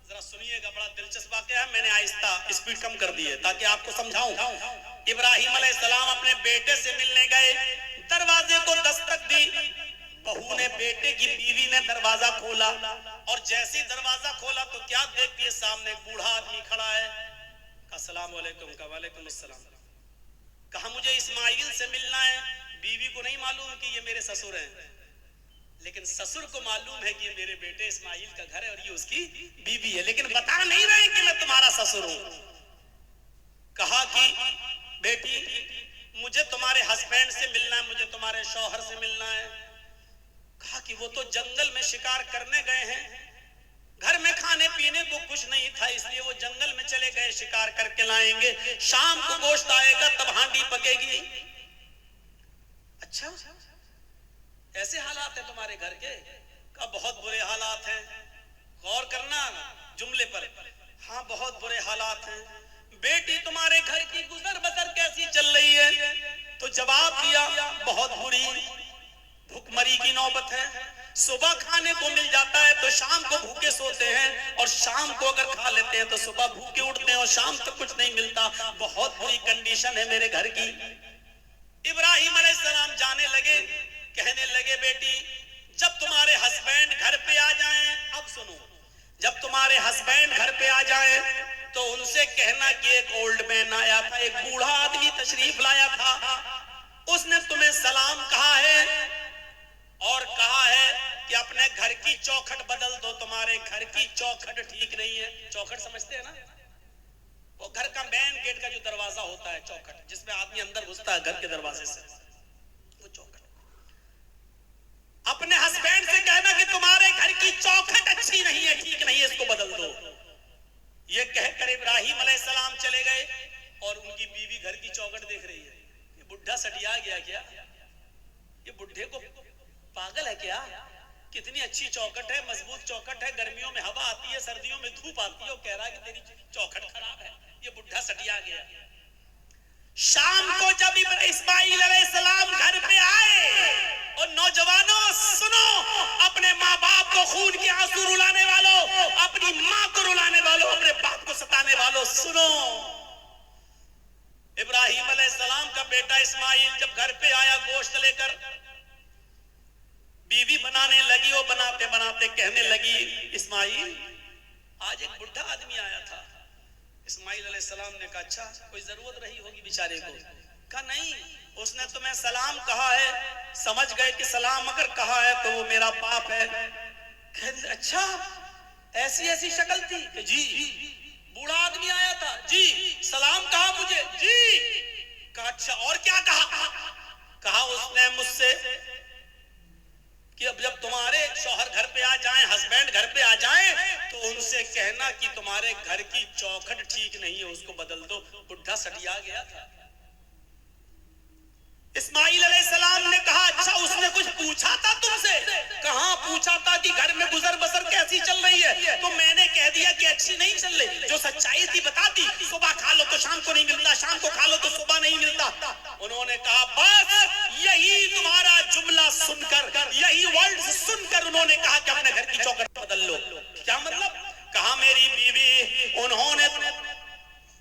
ذرا سنیے گا، بڑا دلچسپ واقعہ ہے، میں نے آہستہ اسپیڈ کم کر دی ہے تاکہ آپ کو سمجھاؤں۔ ابراہیم علیہ السلام اپنے بیٹے سے ملنے گئے، دروازے کو دستک دی، بہو نے، بیٹے کی بیوی نے دروازہ کھولا، اور جیسے دروازہ کھولا تو کیا دیکھتی ہے؟ سامنے ایک بوڑھا آدمی کھڑا ہے۔ کہا السلام علیکم، کہا وعلیکم السلام۔ کہا مجھے اسماعیل سے ملنا ہے۔ بیوی کو نہیں معلوم کہ یہ میرے سسر ہیں، لیکن سسر کو معلوم ہے کہ یہ میرے بیٹے اسماعیل کا گھر ہے اور یہ اس کی بیوی ہے، لیکن بتا نہیں رہے کہ میں تمہارا سسر ہوں۔ کہا کہ بیٹی مجھے تمہارے ہسبینڈ سے ملنا ہے، مجھے تمہارے شوہر سے ملنا ہے۔ کہا کہ وہ تو جنگل میں شکار کرنے گئے ہیں، گھر میں کھانے پینے کو کچھ نہیں تھا، اس لیے وہ جنگل میں چلے گئے، شکار کر کے لائیں گے، شام کو گوشت آئے گا تب ہانڈی پکے گی۔ اچھا ایسے حالات ہیں تمہارے گھر کے؟ کہا بہت برے حالات ہیں۔ غور کرنا جملے پر، ہاں بہت برے حالات ہیں۔ بیٹی تمہارے گھر کی گزر بسر کیسی چل رہی ہے؟ تو جواب دیا بہت بری، بھوک مری کی نوبت ہے، صبح کھانے کو مل جاتا ہے تو شام کو بھوکے سوتے ہیں، اور شام کو اگر کھا لیتے ہیں تو صبح بھوکے اٹھتے ہیں اور شام تک کچھ نہیں ملتا، بہت بری کنڈیشن ہے میرے گھر کی۔ ابراہیم علیہ السلام جانے لگے، کہنے لگے بیٹی جب تمہارے ہسبینڈ گھر پہ آ جائیں، اب سنو، جب تمہارے ہسبینڈ گھر پہ آ جائیں تو ان سے کہنا کہ ایک اولڈ مین آیا تھا، ایک بوڑھا آدمی تشریف لایا تھا، اس نے تمہیں سلام کہا ہے اور کہا ہے کہ اپنے گھر کی چوکھٹ بدل دو، تمہارے گھر کی چوکھٹ ٹھیک نہیں ہے۔ چوکھٹ سمجھتے ہیں نا، وہ گھر کا مین گیٹ کا جو دروازہ ہوتا ہے، چوکھٹ جس میں آدمی اندر گھستا ہے گھر کے دروازے سے، وہ چوکھٹ۔ اپنے ہسبینڈ سے کہنا کہ تمہارے گھر کی چوکھٹ اچھی نہیں ہے، ٹھیک نہیں ہے، اس کو بدل دو۔ یہ کہہ کر ابراہیم علیہ السلام چلے گئے، اور ان کی بیوی گھر کی چوکھٹ دیکھ رہی ہے، یہ بڈھا سٹیا گیا کیا؟ یہ بڈھے کو پاگل ہے کیا؟ کتنی اچھی چوکھٹ ہے، مضبوط چوکھٹ ہے، گرمیوں میں ہوا آتی ہے، سردیوں میں دھوپ آتی ہے، وہ کہہ رہا ہے کہ تیری چوکھٹ خراب ہے، یہ بڈھا سٹیا گیا۔ شام کو جب اسماعیل علیہ السلام گھر پہ آئے، اور نوجوانوں سنو، اپنے ماں باپ کو خون کے آنسو رلانے والوں، اپنی ماں کو رلانے والوں، اپنے باپ کو ستانے والوں سنو، ابراہیم علیہ السلام کا بیٹا اسماعیل جب گھر پہ آیا گوشت لے کر، بیوی بنانے لگی، وہ بناتے بناتے کہنے لگی اسماعیل آج ایک بڑھا آدمی آیا تھا۔ اسماعیل علیہ السلام نے کہا اچھا کوئی ضرورت رہی ہوگی بیچارے کو؟ کہا نہیں، اس نے تمہیں سلام کہا ہے، سمجھ گئے کہ سلام اگر کہا ہے تو وہ میرا باپ ہے۔ کہتے اچھا ایسی ایسی شکل تھی؟ کہ جی۔ بوڑھا آدمی آیا تھا؟ جی۔ سلام کہا مجھے؟ جی۔ کہا اچھا اور کیا کہا؟ کہا اس نے مجھ سے کہ اب جب تمہارے شوہر گھر پہ آ جائیں، ہسبینڈ گھر پہ آ جائیں تو ان سے کہنا کہ تمہارے گھر کی چوکھٹ ٹھیک نہیں ہے، اس کو بدل دو۔ بڈھا سٹیا گیا تھا۔ اسماعیل علیہ السلام نے کہا اچھا اس نے کچھ پوچھا تھا تم سے؟ کہاں پوچھا تھا کہ گھر میں گزر بسر کیسی چل رہی ہے، تو میں نے کہہ دیا کہ اچھی نہیں چل رہی۔ جو سچائی تھی بتاتی، صبح کھا لو تو شام کو نہیں ملتا، شام کو کھا لو تو صبح نہیں ملتا۔ انہوں نے کہا بس یہی تمہارا جملہ سن کر، یہی ورڈز سن کر انہوں نے کہا کہ اپنے گھر کی چوکھٹ بدل لو۔ کیا مطلب؟ کہا میری بیوی، انہوں نے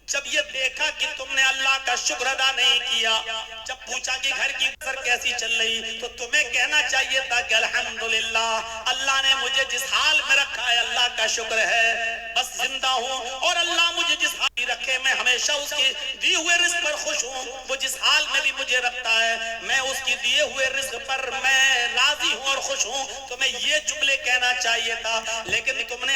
جب یہ دیکھا کہ تم نے اللہ کا شکر ادا نہیں کیا، جب پوچھا کہ گھر کی گزر کیسی چل رہی، تو تمہیں کہنا چاہیے تھا کہ الحمدللہ اللہ نے مجھے جس حال میں رکھا ہے اللہ کا شکر ہے، بس زندہ ہوں، اور اللہ مجھے جس حال میں رکھے میں ہمیشہ اس کے دیے ہوئے رزق پر خوش ہوں۔ وہ جس حال میں بھی مجھے رکھتا ہے میں اس کی دیے ہوئے رزق پر میں راضی ہوں اور خوش ہوں۔ تمہیں یہ جملے کہنا چاہیے تھا، لیکن تم نے